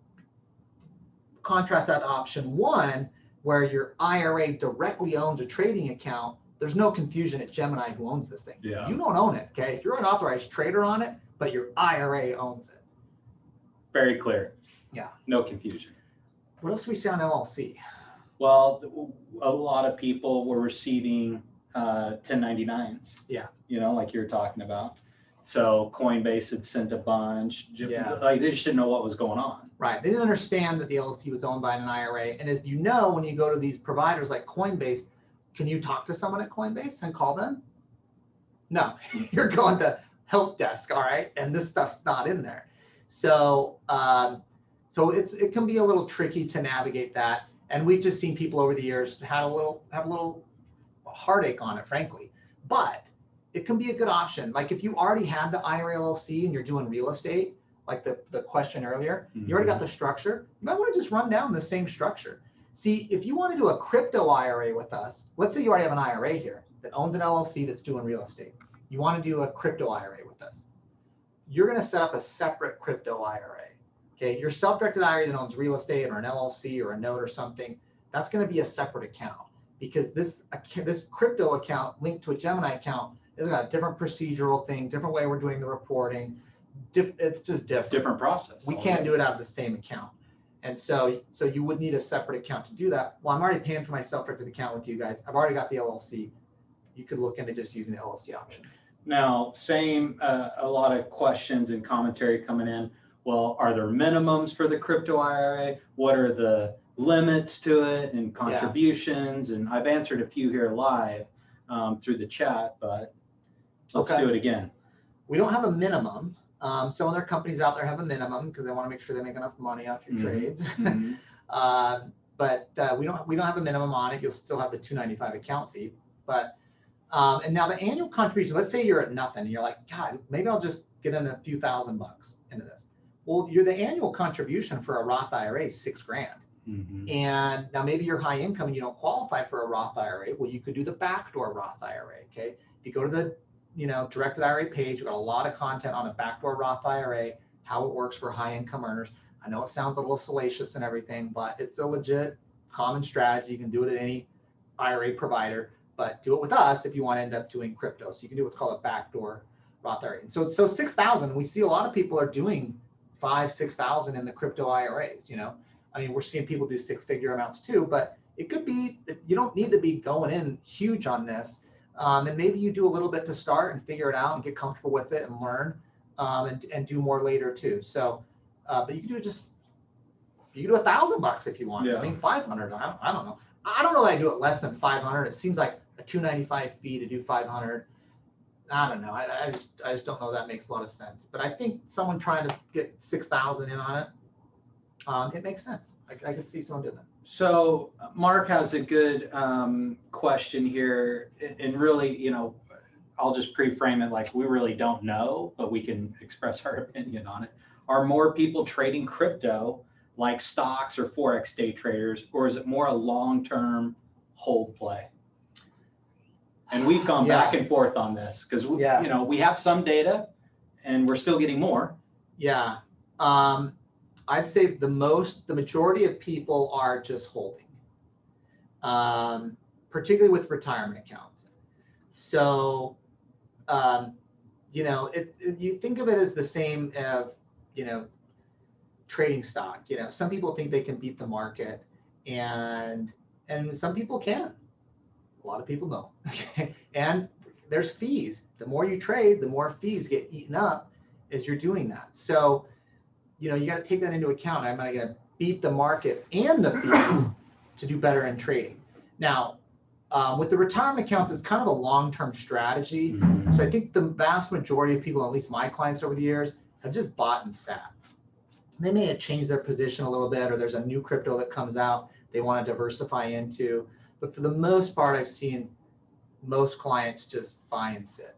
contrast that to option one, where your IRA directly owns a trading account. There's no confusion at Gemini who owns this thing. You don't own it, okay? You're an authorized trader on it, but your IRA owns it.
Very clear.
Yeah.
No confusion.
What else do we see on LLC?
Well, a lot of people were receiving 1099s.
Yeah.
You know, like you're talking about. So Coinbase had sent a bunch. Like they just didn't know what was going on. Right.
They didn't understand that the LLC was owned by an IRA. And as you know, when you go to these providers like Coinbase, can you talk to someone at Coinbase and call them? No, you're going to help desk, all right? And this stuff's not in there. So it can be a little tricky to navigate that. And we've just seen people over the years have a little heartache on it, frankly. But it can be a good option. Like if you already have the IRA LLC and you're doing real estate, like the question earlier, you already got the structure, you might want to just run down the same structure. See, if you want to do a crypto IRA with us, let's say you already have an IRA here that owns an LLC that's doing real estate. You want to do a crypto IRA with us. You're going to set up a separate crypto IRA. Okay, your self-directed IRA that owns real estate or an LLC or a note or something, that's going to be a separate account because this crypto account linked to a Gemini account has got a different procedural thing, different way we're doing the reporting. It's just different.
Different process.
We can't do it out of the same account. And so you would need a separate account to do that. Well, I'm already paying for my self-directed account with you guys. I've already got the LLC. You could look into just using the LLC option.
Now, a lot of questions and commentary coming in. Well, are there minimums for the crypto IRA? What are the limits to it and contributions? And I've answered a few here live through the chat, but let's do it again.
We don't have a minimum. Some other companies out there have a minimum because they want to make sure they make enough money off your trades. But we don't have a minimum on it. You'll still have the $295 account fee. But and now the annual contribution. Let's say you're at nothing and you're like, God, maybe I'll just get in a few $1,000 into this. Well, the annual contribution for a Roth IRA is $6,000. And now maybe you're high income and you don't qualify for a Roth IRA. Well, you could do the backdoor Roth IRA. Okay, if you go to the directed IRA page, we've got a lot of content on a backdoor Roth IRA, how it works for high income earners. I know it sounds a little salacious and everything, but it's a legit common strategy. You can do it at any IRA provider, but do it with us if you want to end up doing crypto. So you can do what's called a backdoor Roth IRA. And so 6,000, we see a lot of people are doing 5,000-6,000 in the crypto IRAs. I mean, we're seeing people do six-figure amounts too, but it could be, you don't need to be going in huge on this. And maybe you do a little bit to start and figure it out and get comfortable with it and learn and do more later too. So, but you can do you can do $1,000 if you want. I mean, 500. I don't know. I don't know that I do it less than 500. It seems like a $295 fee to do 500. I don't know. I just don't know that makes a lot of sense. But I think someone trying to get 6,000 in on it, it makes sense. I could see someone doing that.
So Mark has a good question here, and really, I'll just pre-frame it like we really don't know, but we can express our opinion on it. Are more people trading crypto like stocks or Forex day traders, or is it more a long-term hold play? And we've gone back and forth on this because we have some data and we're still getting more.
Yeah. I'd say the majority of people are just holding, particularly with retirement accounts. So, you think of it as the same as trading stock. Some people think they can beat the market, and some people can. A lot of people don't. Okay, and there's fees. The more you trade, the more fees get eaten up as you're doing that. So, you got to take that into account. I'm not going to beat the market and the fees to do better in trading. Now, with the retirement accounts, it's kind of a long-term strategy. So I think the vast majority of people, at least my clients over the years, have just bought and sat. They may have changed their position a little bit, or there's a new crypto that comes out they want to diversify into. But for the most part, I've seen most clients just buy and sit.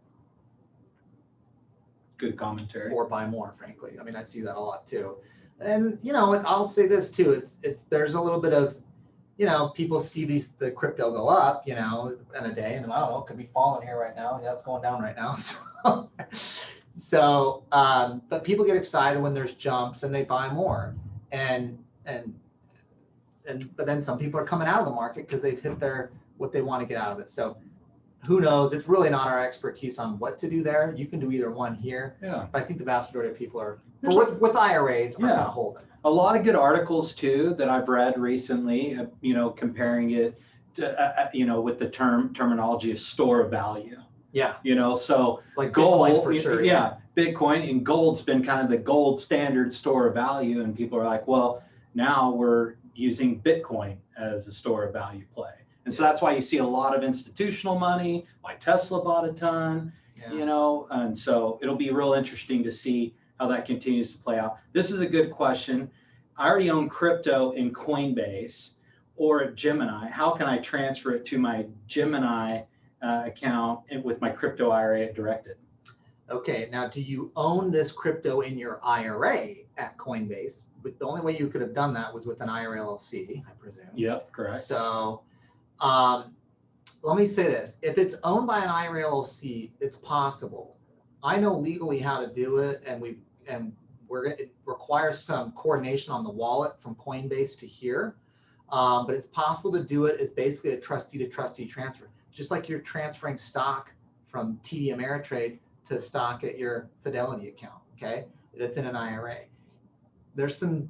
Good commentary.
Or buy more, frankly. I mean, I see that a lot too. And I'll say this too. There's a little bit of, people see the crypto go up, in a day, and I don't know, it could be falling here right now. Yeah, it's going down right now. So, but people get excited when there's jumps and they buy more, but then some people are coming out of the market because they've hit what they want to get out of it. So who knows? It's really not our expertise on what to do there. You can do either one here.
Yeah.
But I think the vast majority of people are, with IRAs, are going to hold it.
A lot of good articles too that I've read recently, comparing it to, with the terminology of store of value.
Yeah.
So
like
gold,
Bitcoin for sure.
Yeah. Bitcoin, and gold's been kind of the gold standard store of value. And people are like, well, now we're using Bitcoin as a store of value play. And so that's why you see a lot of institutional money, like Tesla bought a ton, and so it'll be real interesting to see how that continues to play out. This is a good question. I already own crypto in Coinbase or at Gemini. How can I transfer it to my Gemini account and with my crypto IRA directed?
Okay, now do you own this crypto in your IRA at Coinbase? But the only way you could have done that was with an IRA LLC, I presume.
Yep, correct.
So let me say this. If it's owned by an IRA LLC, it's possible. I know legally how to do it, and it requires some coordination on the wallet from Coinbase to here. But it's possible to do it as basically a trustee to trustee transfer, just like you're transferring stock from TD Ameritrade to stock at your Fidelity account, okay? That's in an IRA. There's a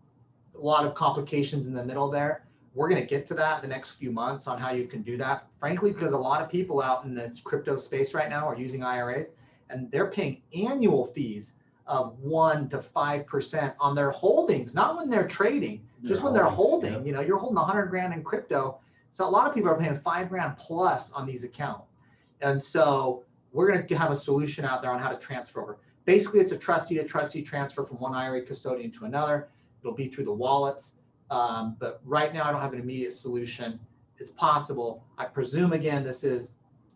lot of complications in the middle there. We're going to get to that in the next few months on how you can do that. Frankly, because a lot of people out in the crypto space right now are using IRAs, and they're paying annual fees of 1% to 5% on their holdings, not when they're trading, just when they're holding.
Yeah.
You're holding 100 grand in crypto. So a lot of people are paying 5 grand plus on these accounts. And so we're going to have a solution out there on how to transfer over. Basically, it's a trustee to trustee transfer from one IRA custodian to another. It'll be through the wallets. But right now, I don't have an immediate solution. It's possible. I presume, again, this is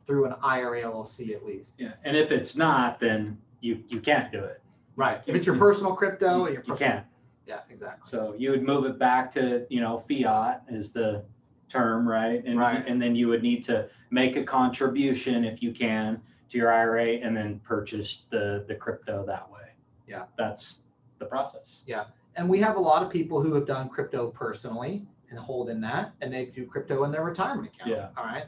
through an IRA LLC at least.
Yeah, and if it's not, then you can't do it.
Right. If it's your personal crypto,
you can't.
Yeah, exactly.
So you would move it back to, fiat is the term, right? And, and then you would need to make a contribution if you can to your IRA and then purchase the crypto that way.
Yeah.
That's the process.
Yeah. And we have a lot of people who have done crypto personally and hold in that, and they do crypto in their retirement account.
Yeah.
All right.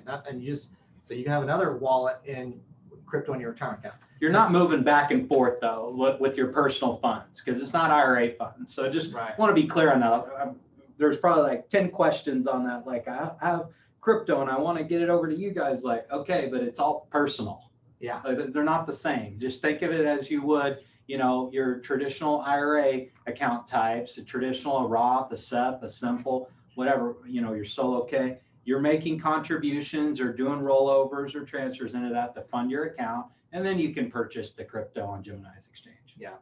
So you can have another wallet in crypto in your retirement account.
You're not moving back and forth though with your personal funds because it's not IRA funds. So just want to be clear on that. There's probably like 10 questions on that. Like I have crypto and I want to get it over to you guys. Like, okay, but it's all personal.
Yeah.
They're not the same. Just think of it as you would, your traditional IRA account types, a traditional, a Roth, a SEP, a simple, whatever, your solo K. You're making contributions or doing rollovers or transfers into that to fund your account. And then you can purchase the crypto on Gemini's exchange.
Yeah.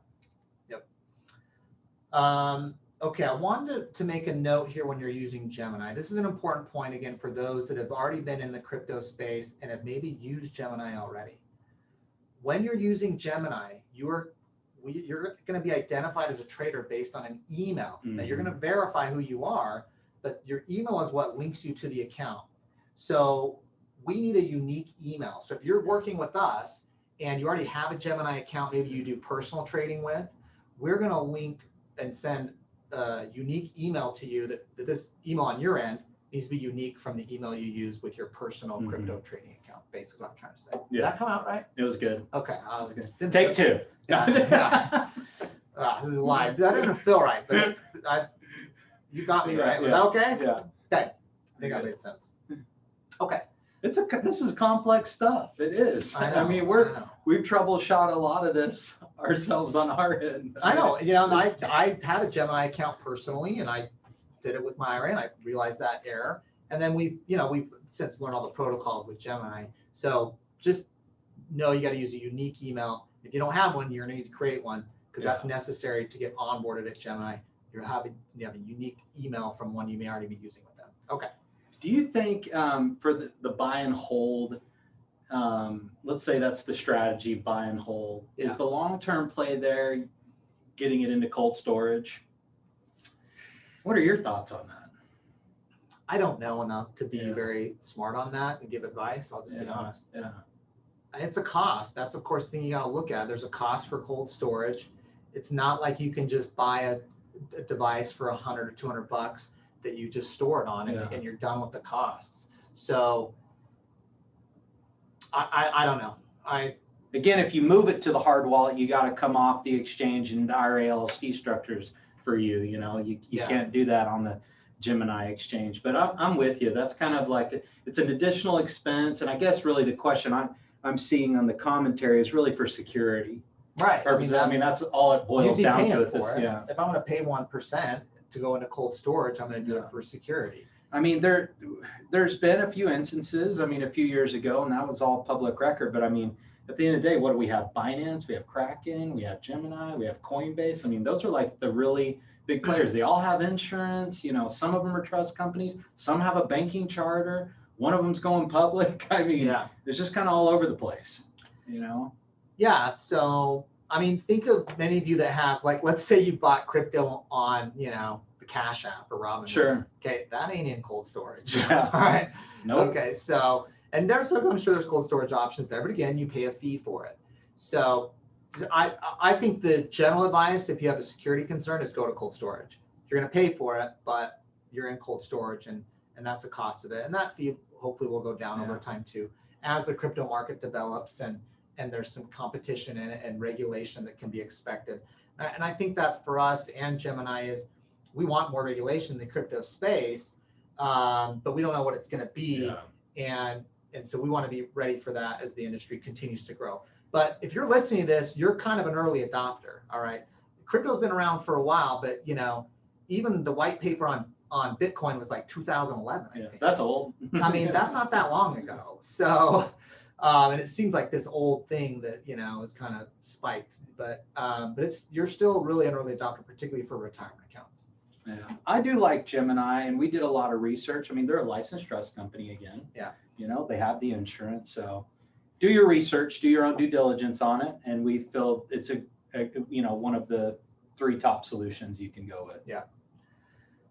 Yep. Okay, I wanted to make a note here when you're using Gemini. This is an important point, again, for those that have already been in the crypto space and have maybe used Gemini already. When you're using Gemini, you're going to be identified as a trader based on an email. Now, you're going to verify who you are, but your email is what links you to the account. So we need a unique email. So if you're working with us and you already have a Gemini account, maybe you do personal trading with, we're going to link and send a unique email to you that this email on your end needs to be unique from the email you use with your personal crypto trading account, basically what I'm trying to say. Did that come out right?
It was good.
Okay.
Take two.
Yeah. This is live. That doesn't feel right, but you got me right. Was that okay?
Yeah.
Okay. I think that made sense. Okay.
This is complex stuff. It is.
I know,
mean, we've troubleshot a lot of this ourselves on our end.
I know. You know, and I had a Gemini account personally, and I did it with my IRA, and I realized that error. And then we've since learned all the protocols with Gemini. So just know you got to use a unique email. If you don't have one, you're going to need to create one, because that's necessary to get onboarded at Gemini. You have a unique email from one you may already be using with them. Okay.
Do you think for the buy and hold, let's say that's the strategy, buy and hold, is the long-term play there getting it into cold storage? What are your thoughts on that?
I don't know enough to be very smart on that and give advice. I'll just be honest.
Yeah.
It's a cost. That's, of course, the thing you got to look at. There's a cost for cold storage. It's not like you can just buy a device for $100 or $200 that you just store it on and you're done with the costs. So I don't know.
Again, if you move it to the hard wallet, you got to come off the exchange and the IRA LLC structures for you. You know, you can't do that on the Gemini exchange. But I'm with you. That's kind of like it's an additional expense. And I guess really the question I'm seeing on the commentary is really for security.
Right.
I mean, that's all it boils down to.
If I'm going to pay 1% to go into cold storage, I'm going to do it for security.
I mean, there's been a few instances, I mean, a few years ago, and that was all public record. But I mean, at the end of the day, what do we have? Binance, we have Kraken, we have Gemini, we have Coinbase. I mean, those are like the really big players. They all have insurance. You know, some of them are trust companies. Some have a banking charter. One of them's going public. I mean, it's just kind of all over the place, you know?
Yeah. So, I mean, think of many of you that have, like, let's say you bought crypto on, the Cash App or Robinhood.
Sure.
Okay. That ain't in cold storage.
Yeah.
All right.
Nope.
Okay. So, and I'm sure there's cold storage options there, but again, you pay a fee for it. So I think the general advice, if you have a security concern, is go to cold storage. You're going to pay for it, but you're in cold storage, and that's the cost of it. And that fee hopefully will go down over time too, as the crypto market develops and there's some competition in it and regulation that can be expected. And I think that for us and Gemini is we want more regulation in the crypto space, but we don't know what it's going to be. And so we want to be ready for that as the industry continues to grow. But if you're listening to this, you're kind of an early adopter. All right. Crypto's been around for a while, but even the white paper on Bitcoin was like 2011. I think.
That's old.
I mean, that's not that long ago. So, and it seems like this old thing that, is kind of spiked, but you're still really an early adopter, particularly for retirement accounts.
Yeah. I do like Gemini, and we did a lot of research. I mean, they're a licensed trust company again.
Yeah.
They have the insurance. So do your research, do your own due diligence on it. And we feel it's one of the 3 top solutions you can go with.
Yeah.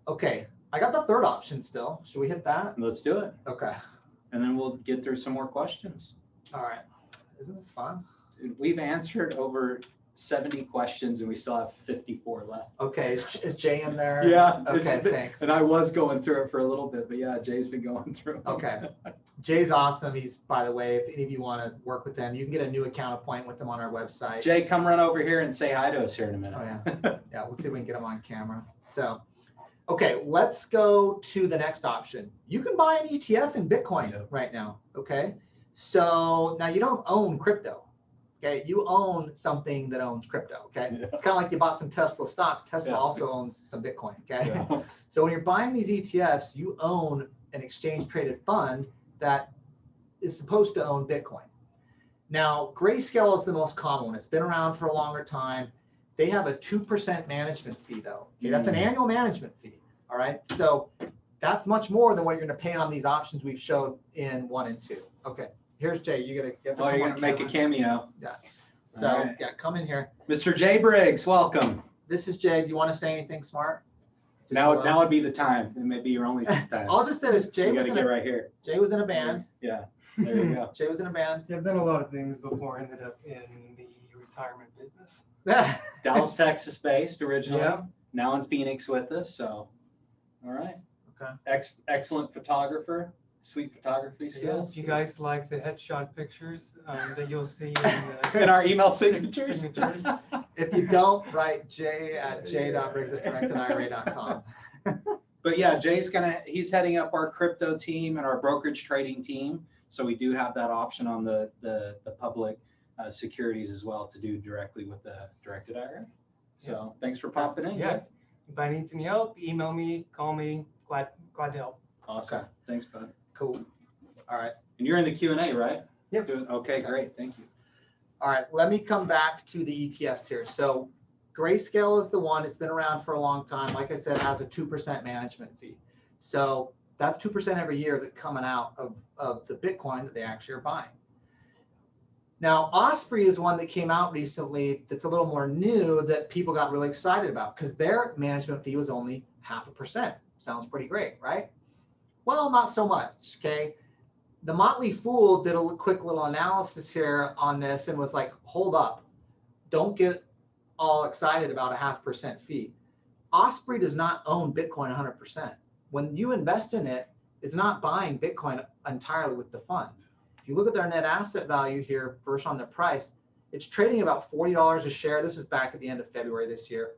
Okay. I got the third option still. Should we hit that?
Let's do it.
Okay.
And then we'll get through some more questions.
All right. Isn't this fun?
Dude, we've answered over 70 questions and we still have 54 left.
Okay. Is Jay in there?
Yeah.
Okay. Thanks.
And I was going through it for a little bit, but yeah, Jay's been going through it.
Okay. Jay's awesome. He's, by the way, if any of you want to work with him, you can get a new account appointment with him on our website.
Jay, come run over here and say hi to us here in a minute.
Oh, yeah. Yeah. We'll see if we can get him on camera. So, okay, let's go to the next option. You can buy an ETF in Bitcoin right now. Okay. So now you don't own crypto. Okay. You own something that owns crypto. Okay. Yeah. It's kind of like you bought some Tesla stock. Tesla also owns some Bitcoin. Okay. Yeah. So when you're buying these ETFs, you own an exchange traded fund that is supposed to own Bitcoin. Now, Grayscale is the most common one. It's been around for a longer time. They have a 2% management fee though. Okay, that's an annual management fee. All right. So that's much more than what you're going to pay on these options we've showed in 1 and 2. Okay. Here's Jay. You're going to
make a cameo.
Yeah. So right. Yeah, come in here.
Mr. Jay Briggs, welcome.
This is Jay. Do you want to say anything smart?
Now would be the time. It may be your only time.
I'll just say this. Jay was
right here.
Jay was in a band.
Yeah. There you go.
Jay was in a band.
I've done a lot of things before I ended up in the retirement business.
Dallas, Texas based originally.
Yeah.
Now in Phoenix with us. So, all right.
Okay.
Excellent photographer. sweet photography
Yeah,
skills.
if you guys like the headshot pictures that you'll see in
In our email signatures.
If you don't, write j@j.briggs@directedira.com.
But yeah, he's heading up our crypto team and our brokerage trading team. So we do have that option on the public securities as well to do directly with the directed IRA. So thanks for popping in.
Yeah. If I need some help, email me, call me. Glad to help.
Awesome.
Okay.
Thanks, bud.
Cool. All right.
And you're in the Q&A, right?
Yep.
Okay, great. Thank you.
All right. Let me come back to the ETFs here. So Grayscale is the one. It's been around for a long time. Like I said, it has a 2% management fee. So that's 2% every year that's coming out of the Bitcoin that they actually are buying. Now, Osprey is one that came out recently that's a little more new that people got really excited about because their management fee was only 0.5%. Sounds pretty great, right? Well, not so much, okay? The Motley Fool did a quick little analysis here on this and was like, hold up, don't get all excited about a 0.5% fee. Osprey does not own Bitcoin 100%. When you invest in it, it's not buying Bitcoin entirely with the funds. If you look at their net asset value here, first on the price, it's trading about $40 a share. This is back at the end of February this year.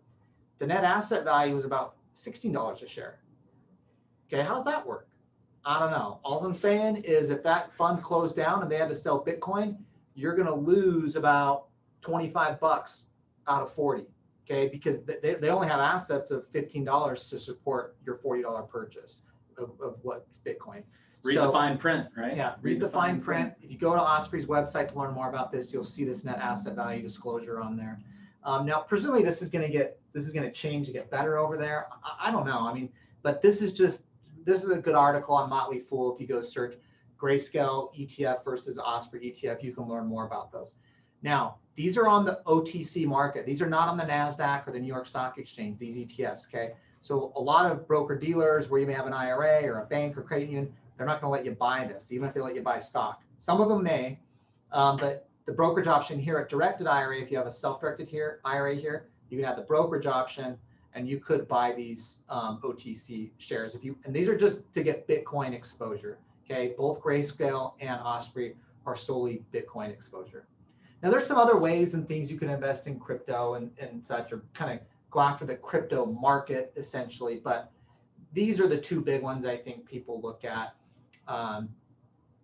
The net asset value was about $16 a share. Okay, how does that work? I don't know. All I'm saying is if that fund closed down and they had to sell Bitcoin, you're going to lose about 25 bucks out of 40. Okay, because they only have assets of $15 to support your $40 purchase of what Bitcoin.
Read the fine print, right?
Yeah, read the fine print. If you go to Osprey's website to learn more about this, you'll see this net asset value disclosure on there. Now, presumably this is going to change to get better over there. I don't know. I mean, but this is a good article on Motley Fool. If you go search Grayscale ETF versus Osprey ETF, you can learn more about those. Now, these are on the OTC market. These are not on the NASDAQ or the New York Stock Exchange, these ETFs, okay? So a lot of broker dealers where you may have an IRA or a bank or credit union, they're not going to let you buy this, even if they let you buy stock. Some of them may, but the brokerage option here at Directed IRA, if you have a self-directed IRA here, you can have the brokerage option and you could buy these OTC shares. And these are just to get Bitcoin exposure, okay? Both Grayscale and Osprey are solely Bitcoin exposure. Now, there's some other ways and things you can invest in crypto and such, or kind of go after the crypto market essentially. But these are the two big ones I think people look at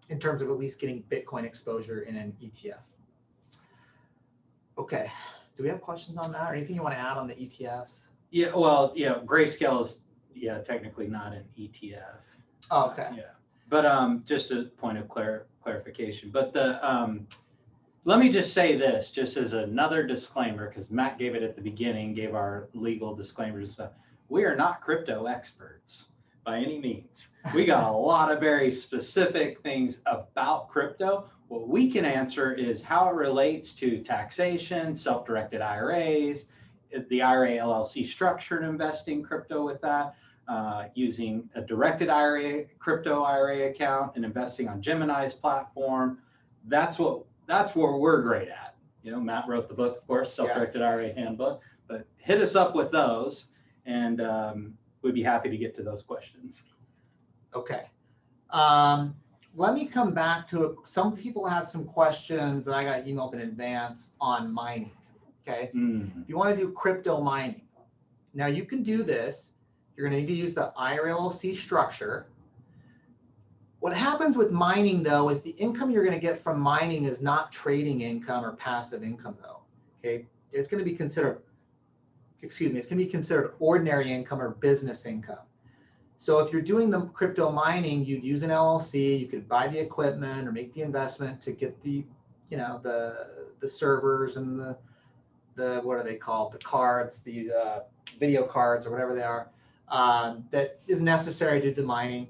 in terms of at least getting Bitcoin exposure in an ETF. Okay, do we have questions on that or anything you want to add on the ETFs?
Yeah, well, yeah, Grayscale is technically not an ETF.
Oh, okay.
Yeah, but just a point of clarification. But let me just say this, just as another disclaimer, because Matt gave it at the beginning, gave our legal disclaimers and stuff. We are not crypto experts by any means. We got a lot of very specific things about crypto. What we can answer is how it relates to taxation, self-directed IRAs, the IRA LLC structure to invest in crypto with that, using a directed IRA, crypto IRA account and investing on Gemini's platform. That's where we're great at. You know, Matt wrote the book, of course, Self-Directed IRA Handbook, but hit us up with those and we'd be happy to get to those questions. Okay.
Let me come back to some people had some questions that I got emailed in advance on mining. Okay. If you want to do crypto mining, now you can do this. You're going to need to use the IRA LLC structure. What happens with mining, though, is the income you're going to get from mining is not trading income or passive income, though. Okay, it's going to be considered, it's going to be considered ordinary income or business income. So if you're doing the crypto mining, you'd use an LLC. You could buy the equipment or make the investment to get the, you know, the servers and the what are they called? The cards, the video cards or whatever they are, that is necessary to do the mining.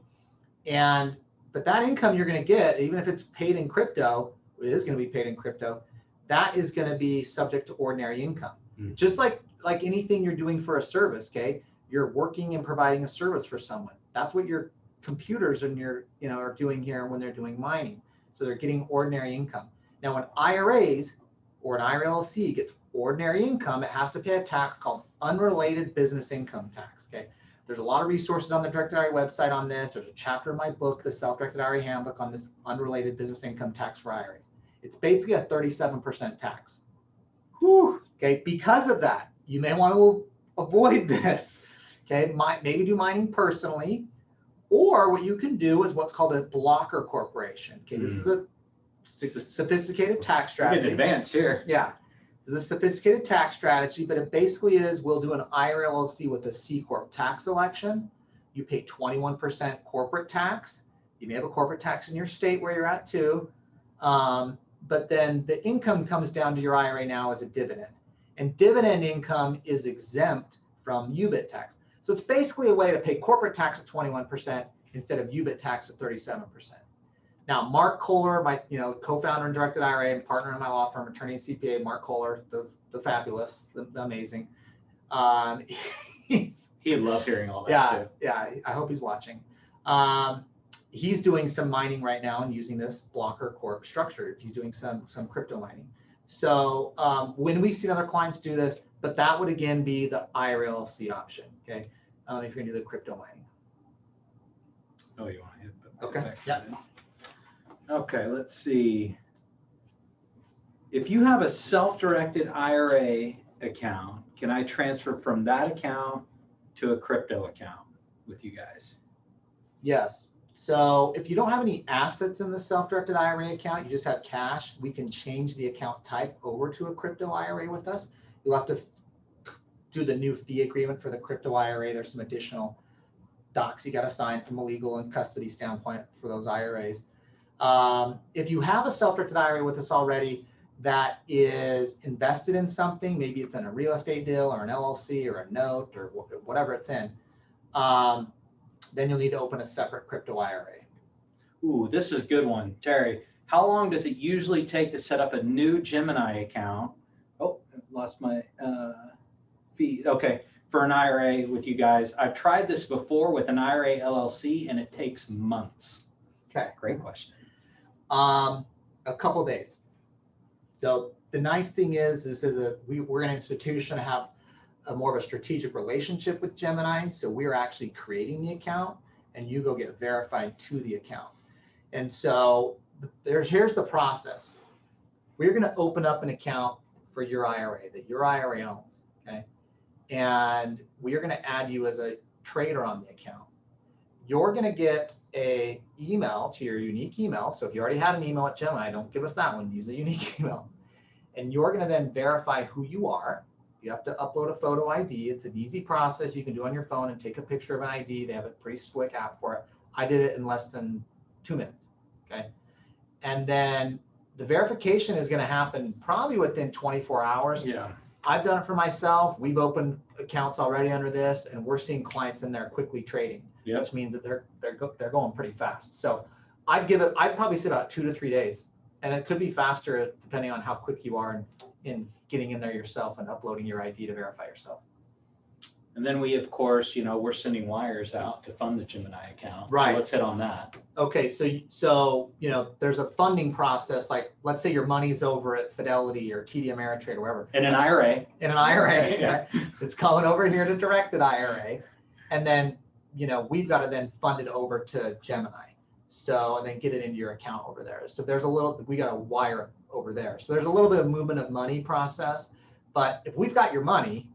But that income you're going to get, even if it's paid in crypto, it is going to be paid in crypto, that is going to be subject to ordinary income. Just like anything you're doing for a service, okay? You're working and providing a service for someone. That's what your computers and your, you know, are doing here when they're doing mining. So they're getting ordinary income. Now, when IRAs or an IRA LLC gets ordinary income, it has to pay a tax called unrelated business income tax, okay? There's a lot of resources on the Directed IRA website on this. There's a chapter in my book, the Self-Directed IRA Handbook, on this unrelated business income tax for IRAs. It's basically a 37% tax. Whew. Okay, because of that, you may want to avoid this. Okay, maybe do mining personally, or what you can do is what's called a blocker corporation. Okay, this is a sophisticated tax strategy.
Getting advanced here.
Yeah, this is a sophisticated tax strategy, but it basically is we'll do an IRA LLC with a C Corp tax election. You pay 21% corporate tax. You may have a corporate tax in your state where you're at too. But then the income comes down to your IRA now as a dividend. And dividend income is exempt from UBIT tax. So it's basically a way to pay corporate tax at 21% instead of UBIT tax at 37%. Now, Mark Kohler, my co-founder and Directed IRA and partner in my law firm, attorney and CPA, Mark Kohler, the fabulous, the amazing.
He'd love hearing all that too.
Yeah, I hope he's watching. He's doing some mining right now and using this blocker corp structure. He's doing some crypto mining. So when we see other clients do this, but that would again be the IRA LLC option. Okay, if you're gonna do the crypto mining.
Oh, you want to hit the
Okay. Yeah.
Okay, let's see. If you have a self-directed IRA account, can I transfer from that account to a crypto account with you guys?
Yes. So if you don't have any assets in the self-directed IRA account, you just have cash, we can change the account type over to a crypto IRA with us. You'll have to do the new fee agreement for the crypto IRA. There's some additional docs you got to sign from a legal and custody standpoint for those IRAs. If you have a self-directed IRA with us already that is invested in something, maybe it's in a real estate deal or an LLC or a note or whatever it's in, then you'll need to open a separate crypto IRA.
Ooh, this is a good one. Terry, how long does it usually take to set up a new Gemini account? Oh, I lost my feed. Okay, for an IRA with you guys. I've tried this before with an IRA LLC and it takes months.
Okay.
Great question.
A couple days. So the nice thing is we're an institution to have a more of a strategic relationship with Gemini. So we're actually creating the account and you go get verified to the account. And so here's the process. We're going to open up an account for your IRA that your IRA owns. Okay. And we are going to add you as a trader on the account. You're going to get a email to your unique email. So if you already had an email at Gemini, don't give us that one, use a unique email. And you're going to then verify who you are. You have to upload a photo ID. It's an easy process. You can do on your phone and take a picture of an ID. They have a pretty slick app for it. I did it in less than 2 minutes. Okay. And then the verification is going to happen probably within 24 hours.
Yeah.
I've done it for myself. We've opened accounts already under this, and we're seeing clients in there quickly trading,
Yep.
which means that they're going pretty fast. So I'd probably say about 2 to 3 days, and it could be faster depending on how quick you are in getting in there yourself and uploading your ID to verify yourself.
And then we, of course, we're sending wires out to fund the Gemini account.
Right.
So let's hit on that.
Okay, so there's a funding process. Like, let's say your money's over at Fidelity or TD Ameritrade or wherever.
In an IRA.
In an IRA,
Yeah.
right? It's coming over here to Directed IRA, and then we've got to then fund it over to Gemini. So and then get it into your account over there. So we got to wire it over there. So there's a little bit of movement of money process, but if we've got your money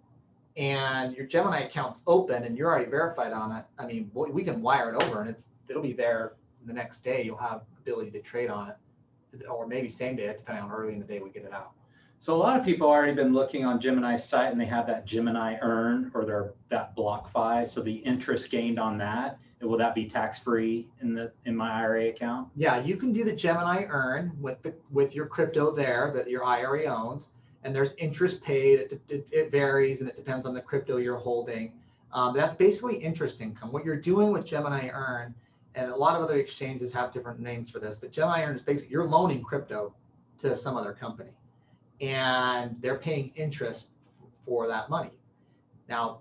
and your Gemini account's open and you're already verified on it, I mean, we can wire it over and it'll be there the next day. You'll have ability to trade on it, or maybe same day, depending on early in the day we get it out.
So a lot of people already been looking on Gemini's site and they have that Gemini earn or that BlockFi. So the interest gained on that, will that be tax-free in my IRA account?
Yeah, you can do the Gemini earn with your crypto there that your IRA owns, and there's interest paid. It varies and it depends on the crypto you're holding. That's basically interest income. What you're doing with Gemini earn, and a lot of other exchanges have different names for this, but Gemini earn is basically you're loaning crypto to some other company, and they're paying interest for that money. Now,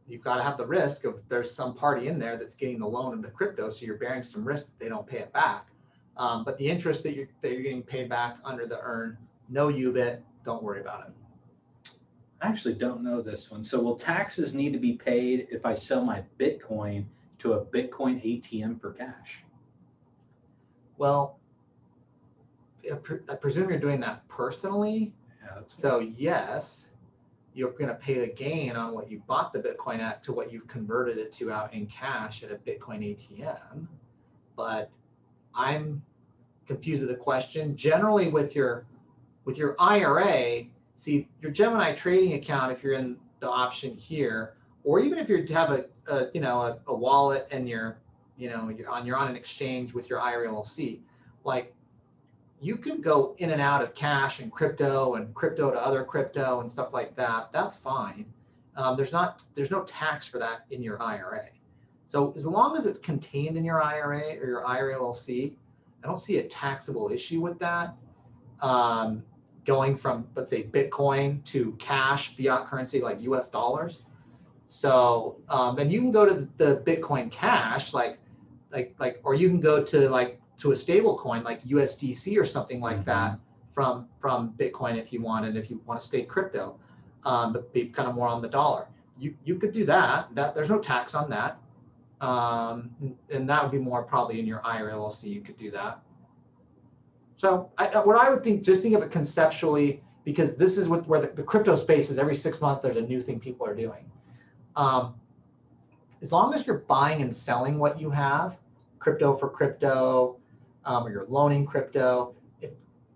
you've got to have the risk of there's some party in there that's getting the loan of the crypto, so you're bearing some risk that they don't pay it back. But the interest that you're getting paid back under the earn, no UBIT, don't worry about it.
I actually don't know this one. So will taxes need to be paid if I sell my Bitcoin to a Bitcoin ATM for cash?
Well, I presume you're doing that personally.
Yeah, that's
So yes, you're going to pay the gain on what you bought the Bitcoin at to what you've converted it to out in cash at a Bitcoin ATM. But I'm confused with the question. Generally with your IRA, see your Gemini trading account, if you're in the option here, or even if you have a wallet and you're on an exchange with your IRA LLC, like you can go in and out of cash and crypto to other crypto and stuff like that. That's fine. There's no tax for that in your IRA. So as long as it's contained in your IRA or your IRA LLC, I don't see a taxable issue with that. Going from, let's say, Bitcoin to cash, fiat currency like US dollars. So then you can go to the Bitcoin cash, or you can go to a stable coin like USDC or something like that from Bitcoin if you want, and if you want to stay crypto, but be kind of more on the dollar. You could do that. There's no tax on that. And that would be more probably in your IRA LLC. You could do that. So what I would think, just think of it conceptually, because this is where the crypto space is. Every 6 months, there's a new thing people are doing. As long as you're buying and selling what you have, crypto for crypto, or you're loaning crypto,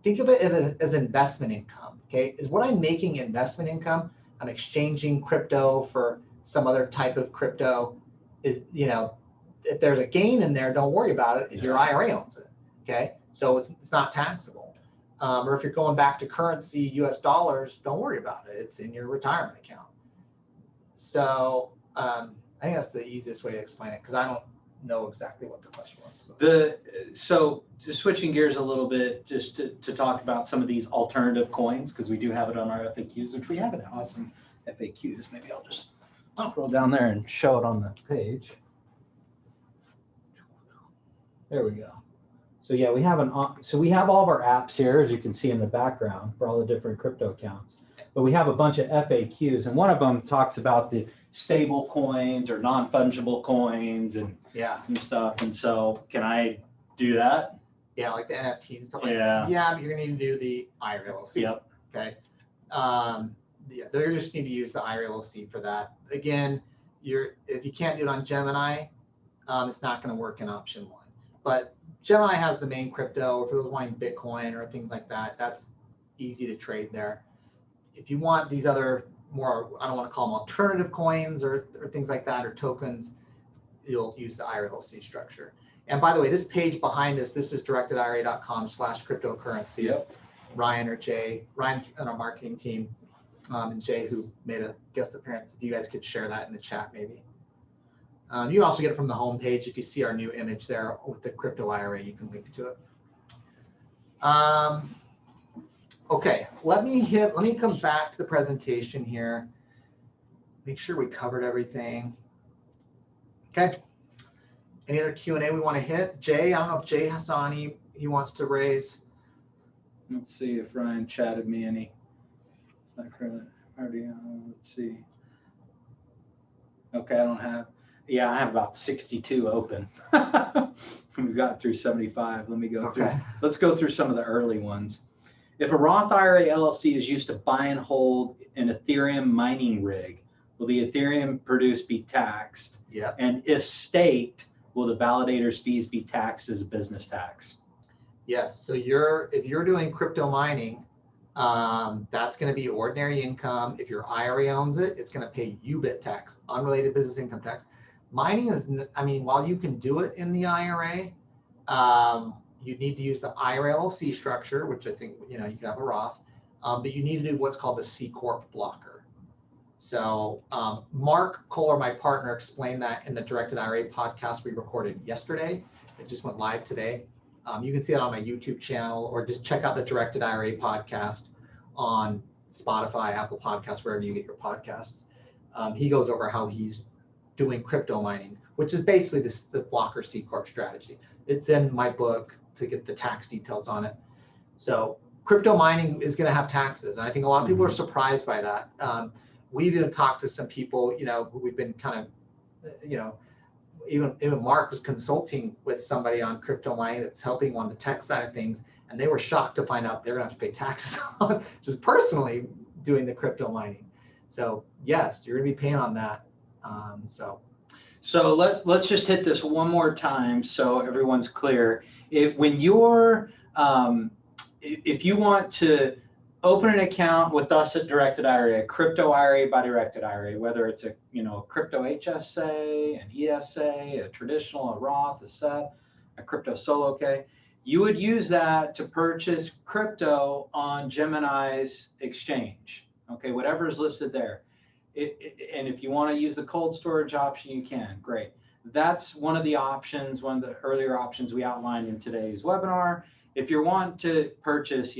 think of it as investment income. Okay, is what I'm making investment income? I'm exchanging crypto for some other type of crypto. Is, if there's a gain in there, don't worry about it. Your IRA owns it. Okay, so it's not taxable. Or if you're going back to currency, US dollars, don't worry about it. It's in your retirement account. So I think that's the easiest way to explain it, because I don't know exactly what the question was.
So just switching gears a little bit, just to talk about some of these alternative coins, because we do have it on our FAQs, which we have an awesome FAQs. Maybe I'll just scroll down there and show it on the page. There we go. So yeah, we have all of our apps here, as you can see in the background, for all the different crypto accounts. But we have a bunch of FAQs, and one of them talks about the stable coins or non-fungible coins and stuff. And so, can I do that?
Yeah, like the NFTs and stuff like
that.
Yeah, but you're gonna need to do the IRA LLC.
Yep.
Okay. They just need to use the IRA LLC for that. Again, if you can't do it on Gemini, it's not going to work in option 1. But Gemini has the main crypto. For those wanting Bitcoin or things like that, that's easy to trade there. If you want these other more, I don't want to call them alternative coins or things like that, or tokens, you'll use the IRA LLC structure. And by the way, this page behind us, this is directedira.com/cryptocurrency.
Yep.
Ryan or Jay, Ryan's on our marketing team, and Jay, who made a guest appearance. If you guys could share that in the chat, maybe. You can also get it from the home page. If you see our new image there with the crypto IRA, you can link to it. Okay, let me come back to the presentation here. Make sure we covered everything. Okay. Any other Q&A we want to hit? Jay, I don't know if Jay Hassani, he wants to raise.
Let's see if Ryan chatted me any. It's not currently already. Let's see. Okay, I have about 62 open. We've gotten through 75. Let me go through. Let's go through some of the early ones. If a Roth IRA LLC is used to buy and hold an Ethereum mining rig, will the Ethereum produced be taxed?
Yeah.
And if staked, will the validator's fees be taxed as a business tax?
Yes. So if you're doing crypto mining, that's going to be ordinary income. If your IRA owns it, it's going to pay UBIT tax, unrelated business income tax. Mining is, while you can do it in the IRA, you need to use the IRA LLC structure, which I think, you can have a Roth, but you need to do what's called the C Corp blocker. So Mark Kohler, my partner, explained that in the Directed IRA podcast we recorded yesterday. It just went live today. You can see it on my YouTube channel, or just check out the Directed IRA podcast on Spotify, Apple Podcasts, wherever you get your podcasts. He goes over how he's doing crypto mining, which is basically the blocker C Corp strategy. It's in my book to get the tax details on it. So crypto mining is going to have taxes. And I think a lot of people are surprised by that. We've even talked to some people, who we've been kind of, even Mark was consulting with somebody on crypto mining that's helping on the tech side of things. And they were shocked to find out they're going to have to pay taxes on just personally doing the crypto mining. So yes, you're going to be paying on that.
So let's just hit this one more time so everyone's clear. When you're if you want to open an account with us at Directed IRA, a crypto IRA by Directed IRA, whether it's a crypto HSA, an ESA, a traditional, a Roth, a SEP, a crypto solo K, you would use that to purchase crypto on Gemini's exchange. Okay, whatever is listed there. And if you want to use the cold storage option, you can. Great. That's one of the options, one of the earlier options we outlined in today's webinar. If you want to purchase,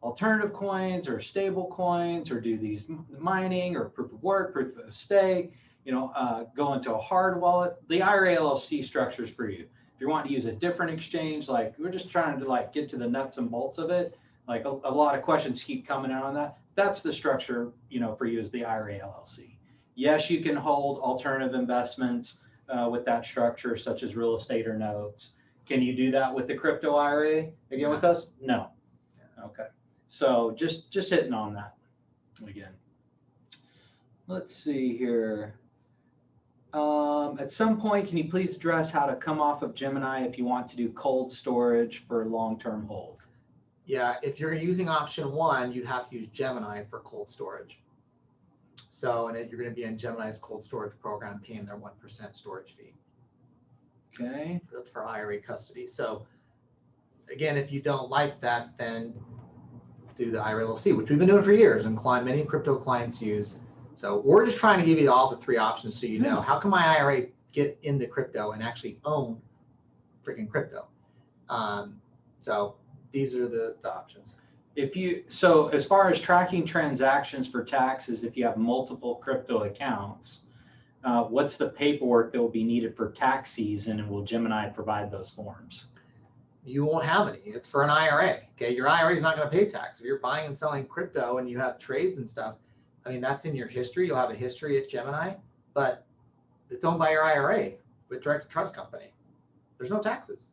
alternative coins or stable coins, or do these mining or proof of work, proof of stake, go into a hard wallet, the IRA LLC structure is for you. If you want to use a different exchange, like we're just trying to get to the nuts and bolts of it, like a lot of questions keep coming out on that. That's the structure, for you, is the IRA LLC. Yes, you can hold alternative investments with that structure, such as real estate or notes. Can you do that with the crypto IRA again with us? No. Okay. So just hitting on that again. Let's see here. At some point, can you please address how to come off of Gemini if you want to do cold storage for long-term hold?
Yeah, if you're using option 1, you'd have to use Gemini for cold storage. So, and you're going to be in Gemini's cold storage program, paying their 1% storage fee.
Okay.
That's for IRA custody. So, again, if you don't like that, then do the IRA LLC, which we've been doing for years, and many crypto clients use. So, we're just trying to give you all the 3 options so you know how can my IRA get into crypto and actually own freaking crypto. So these are the options.
So as far as tracking transactions for taxes, if you have multiple crypto accounts, what's the paperwork that will be needed for tax season, and will Gemini provide those forms?
You won't have any. It's for an IRA. Okay, your IRA is not going to pay tax. If you're buying and selling crypto and you have trades and stuff, I mean, that's in your history. You'll have a history at Gemini, but it's owned by your IRA with direct trust company. There's no taxes.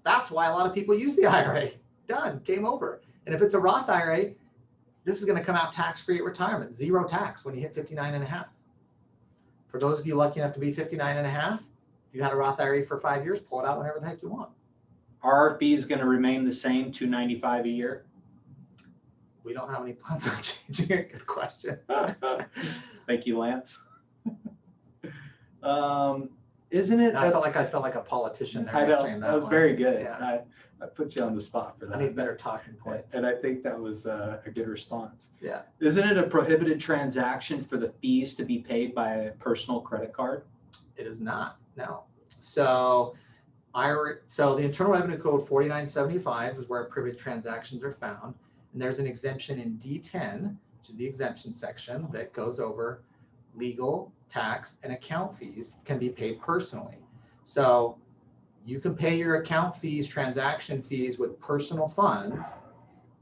That's why a lot of people use the IRA. Done, game over. And if it's a Roth IRA, this is going to come out tax-free at retirement, 0 tax when you hit 59.5. For those of you lucky enough to be 59.5, if you had a Roth IRA for 5 years, pull it out whenever the heck you want.
Are our fees going to remain the same, $295 a year?
We don't have any plans on changing it. Good question.
Thank you, Lance. Isn't it?
I felt like a politician there.
I know, that was very good.
Yeah.
I put you on the spot for that.
I need better talking points.
And I think that was a good response.
Yeah.
Isn't it a prohibited transaction for the fees to be paid by a personal credit card?
It is not, no. So the Internal Revenue Code 4975 is where prohibited transactions are found. And there's an exemption in D10, which is the exemption section that goes over legal, tax, and account fees can be paid personally. So you can pay your account fees, transaction fees with personal funds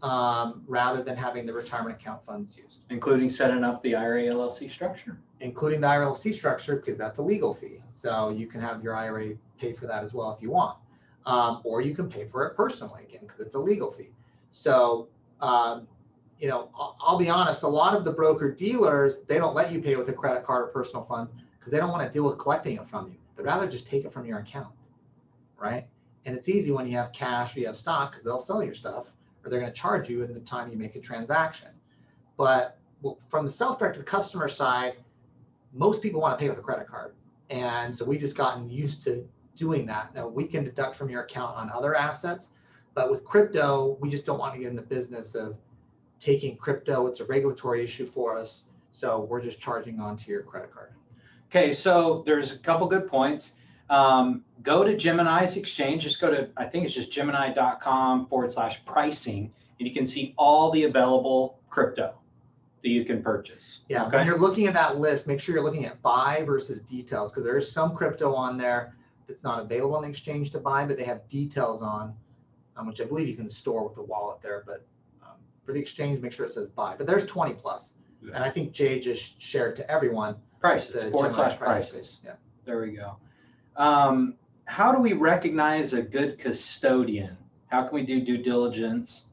rather than having the retirement account funds used.
Including setting up the IRA LLC structure?
Including the IRA LLC structure, because that's a legal fee. So you can have your IRA pay for that as well if you want. Or you can pay for it personally, again, because it's a legal fee. So, I'll be honest, a lot of the broker dealers, they don't let you pay with a credit card or personal funds because they don't want to deal with collecting it from you. They'd rather just take it from your account, right? And it's easy when you have cash or you have stock because they'll sell your stuff or they're going to charge you in the time you make a transaction. But from the self-directed customer side, most people want to pay with a credit card. And so we've just gotten used to doing that. Now we can deduct from your account on other assets, but with crypto, we just don't want to get in the business of taking crypto. It's a regulatory issue for us. So we're just charging onto your credit card.
Okay, so there's a couple good points. Go to Gemini's exchange. Just go to, I think it's just gemini.com/pricing, and you can see all the available crypto that you can purchase.
Yeah,
okay?
When you're looking at that list, make sure you're looking at buy versus details, because there is some crypto on there that's not available on the exchange to buy, but they have details on, which I believe you can store with the wallet there, but for the exchange, make sure it says buy. But there's 20 plus.
Yeah.
And I think Jay just shared to everyone.
Prices,
the
/
Gemini
prices.
Yeah.
There we go. How do we recognize a good custodian? How can we do due diligence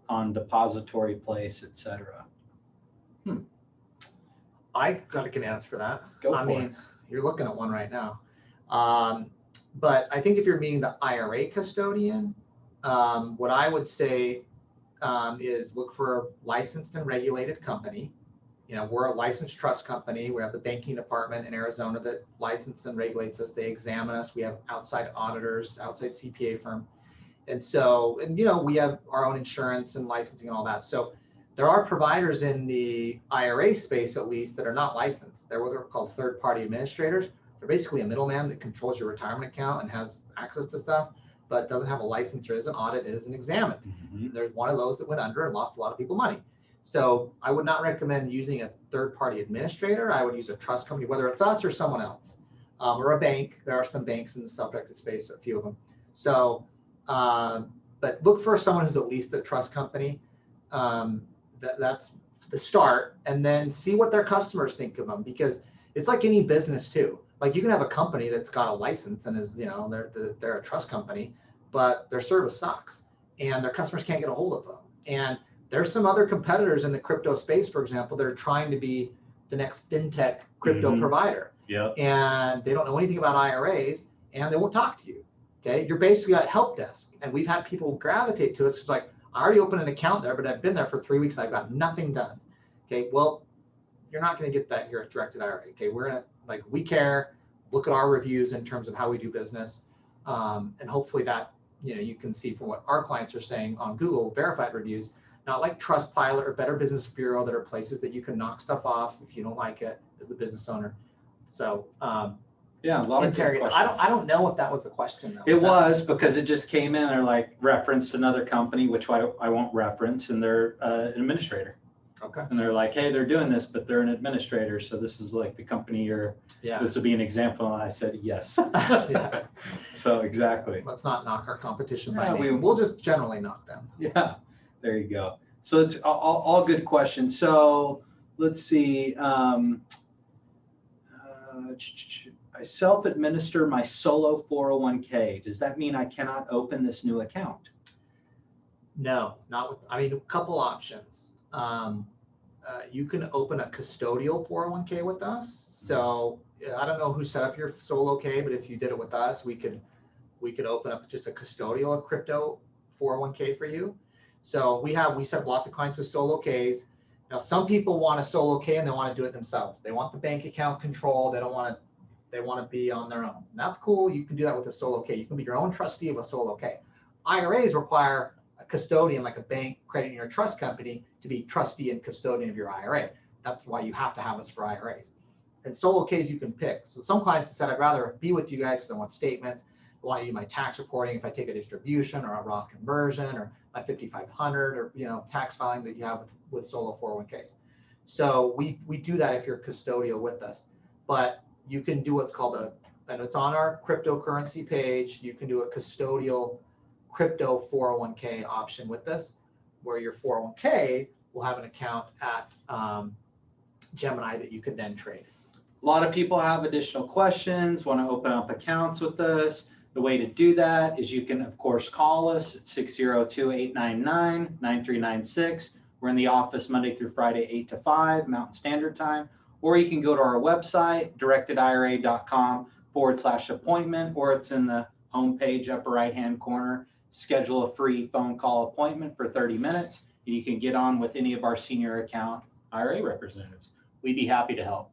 on depository place, et cetera?
I got a good answer for that.
Go
I
for
mean,
it.
you're looking at one right now. But I think if you're meeting the IRA custodian, what I would say is look for a licensed and regulated company. You know, we're a licensed trust company. We have the banking department in Arizona that licenses and regulates us. They examine us. We have outside auditors, outside CPA firm. And so, and you know, we have our own insurance and licensing and all that. So there are providers in the IRA space, at least, that are not licensed. They're what are called third-party administrators. They're basically a middleman that controls your retirement account and has access to stuff, but doesn't have a license or isn't audited, isn't examined.
Mm-hmm.
There's one of those that went under and lost a lot of people money. So I would not recommend using a third-party administrator. I would use a trust company, whether it's us or someone else, or a bank. There are some banks in the self-directed space, a few of them. So, but look for someone who's at least a trust company. That's the start, and then see what their customers think of them, because it's like any business too. Like you can have a company that's got a license and is, you know, they're a trust company, but their service sucks and their customers can't get a hold of them. And there's some other competitors in the crypto space, for example, that are trying to be the next fintech crypto provider.
Yeah.
And they don't know anything about IRAs and they won't talk to you. Okay. You're basically at help desk. And we've had people gravitate to us. It's like, I already opened an account there, but I've been there for 3 weeks. I've got nothing done. Okay. Well, you're not going to get that here at Directed IRA. Okay. We're going to, like, we care, look at our reviews in terms of how we do business. And hopefully that, you know, you can see from what our clients are saying on Google, verified reviews, not like Trustpilot or Better Business Bureau that are places that you can knock stuff off if you don't like it as the business owner. So,
yeah, a lot of good questions.
I don't know if that was the question though.
It was, because it just came in or like referenced another company, which I won't reference, and they're an administrator.
Okay.
And they're like, hey, they're doing this, but they're an administrator. So this is like the company this would be an example. And I said, yes.
Yeah.
So exactly.
Let's not knock our competition
Yeah,
by name. We'll just generally knock them.
Yeah, there you go. So it's all good questions. So let's see. I self-administer my solo 401k. Does that mean I cannot open this new account?
No, not with, I mean, a couple options. You can open a custodial 401k with us. So I don't know who set up your solo K, but if you did it with us, we could open up just a custodial, a crypto 401k for you. So we set up lots of clients with solo Ks. Now, some people want a solo K and they want to do it themselves. They want the bank account control. They want to be on their own. And that's cool. You can do that with a solo K. You can be your own trustee of a solo K. IRAs require a custodian, like a bank, credit union, or trust company, to be trustee and custodian of your IRA. That's why you have to have us for IRAs. And solo Ks you can pick. So some clients have said, I'd rather be with you guys because I want statements. I want to do my tax reporting if I take a distribution or a Roth conversion or my 5,500 or, you know, tax filing that you have with solo 401ks. So we do that if you're custodial with us. But you can do what's called and it's on our cryptocurrency page, you can do a custodial crypto 401k option with this, where your 401k will have an account at Gemini that you could then trade.
A lot of people have additional questions, want to open up accounts with us. The way to do that is you can, of course, call us at 602-899-9396. We're in the office Monday through Friday, 8 to 5 Mountain Standard Time. Or you can go to our website, directedira.com/appointment, or it's in the homepage, upper right-hand corner. Schedule a free phone call appointment for 30 minutes, and you can get on with any of our senior account IRA representatives. We'd be happy to help.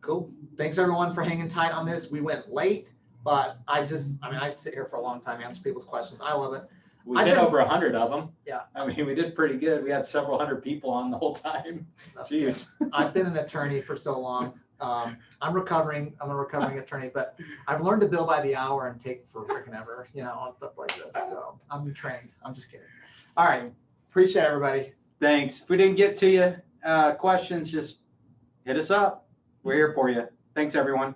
Cool. Thanks everyone for hanging tight on this. We went late, but I'd sit here for a long time, answer people's questions. I love it.
We did over 100 of them.
Yeah.
I mean, we did pretty good. We had several hundred people on the whole time. Jeez.
I've been an attorney for so long. I'm recovering. I'm a recovering attorney, but I've learned to bill by the hour and take for freaking ever, you know, on stuff like this. So I'm trained. I'm just kidding. All right. Appreciate everybody.
Thanks. If we didn't get to you, questions, just hit us up. We're here for you. Thanks, everyone.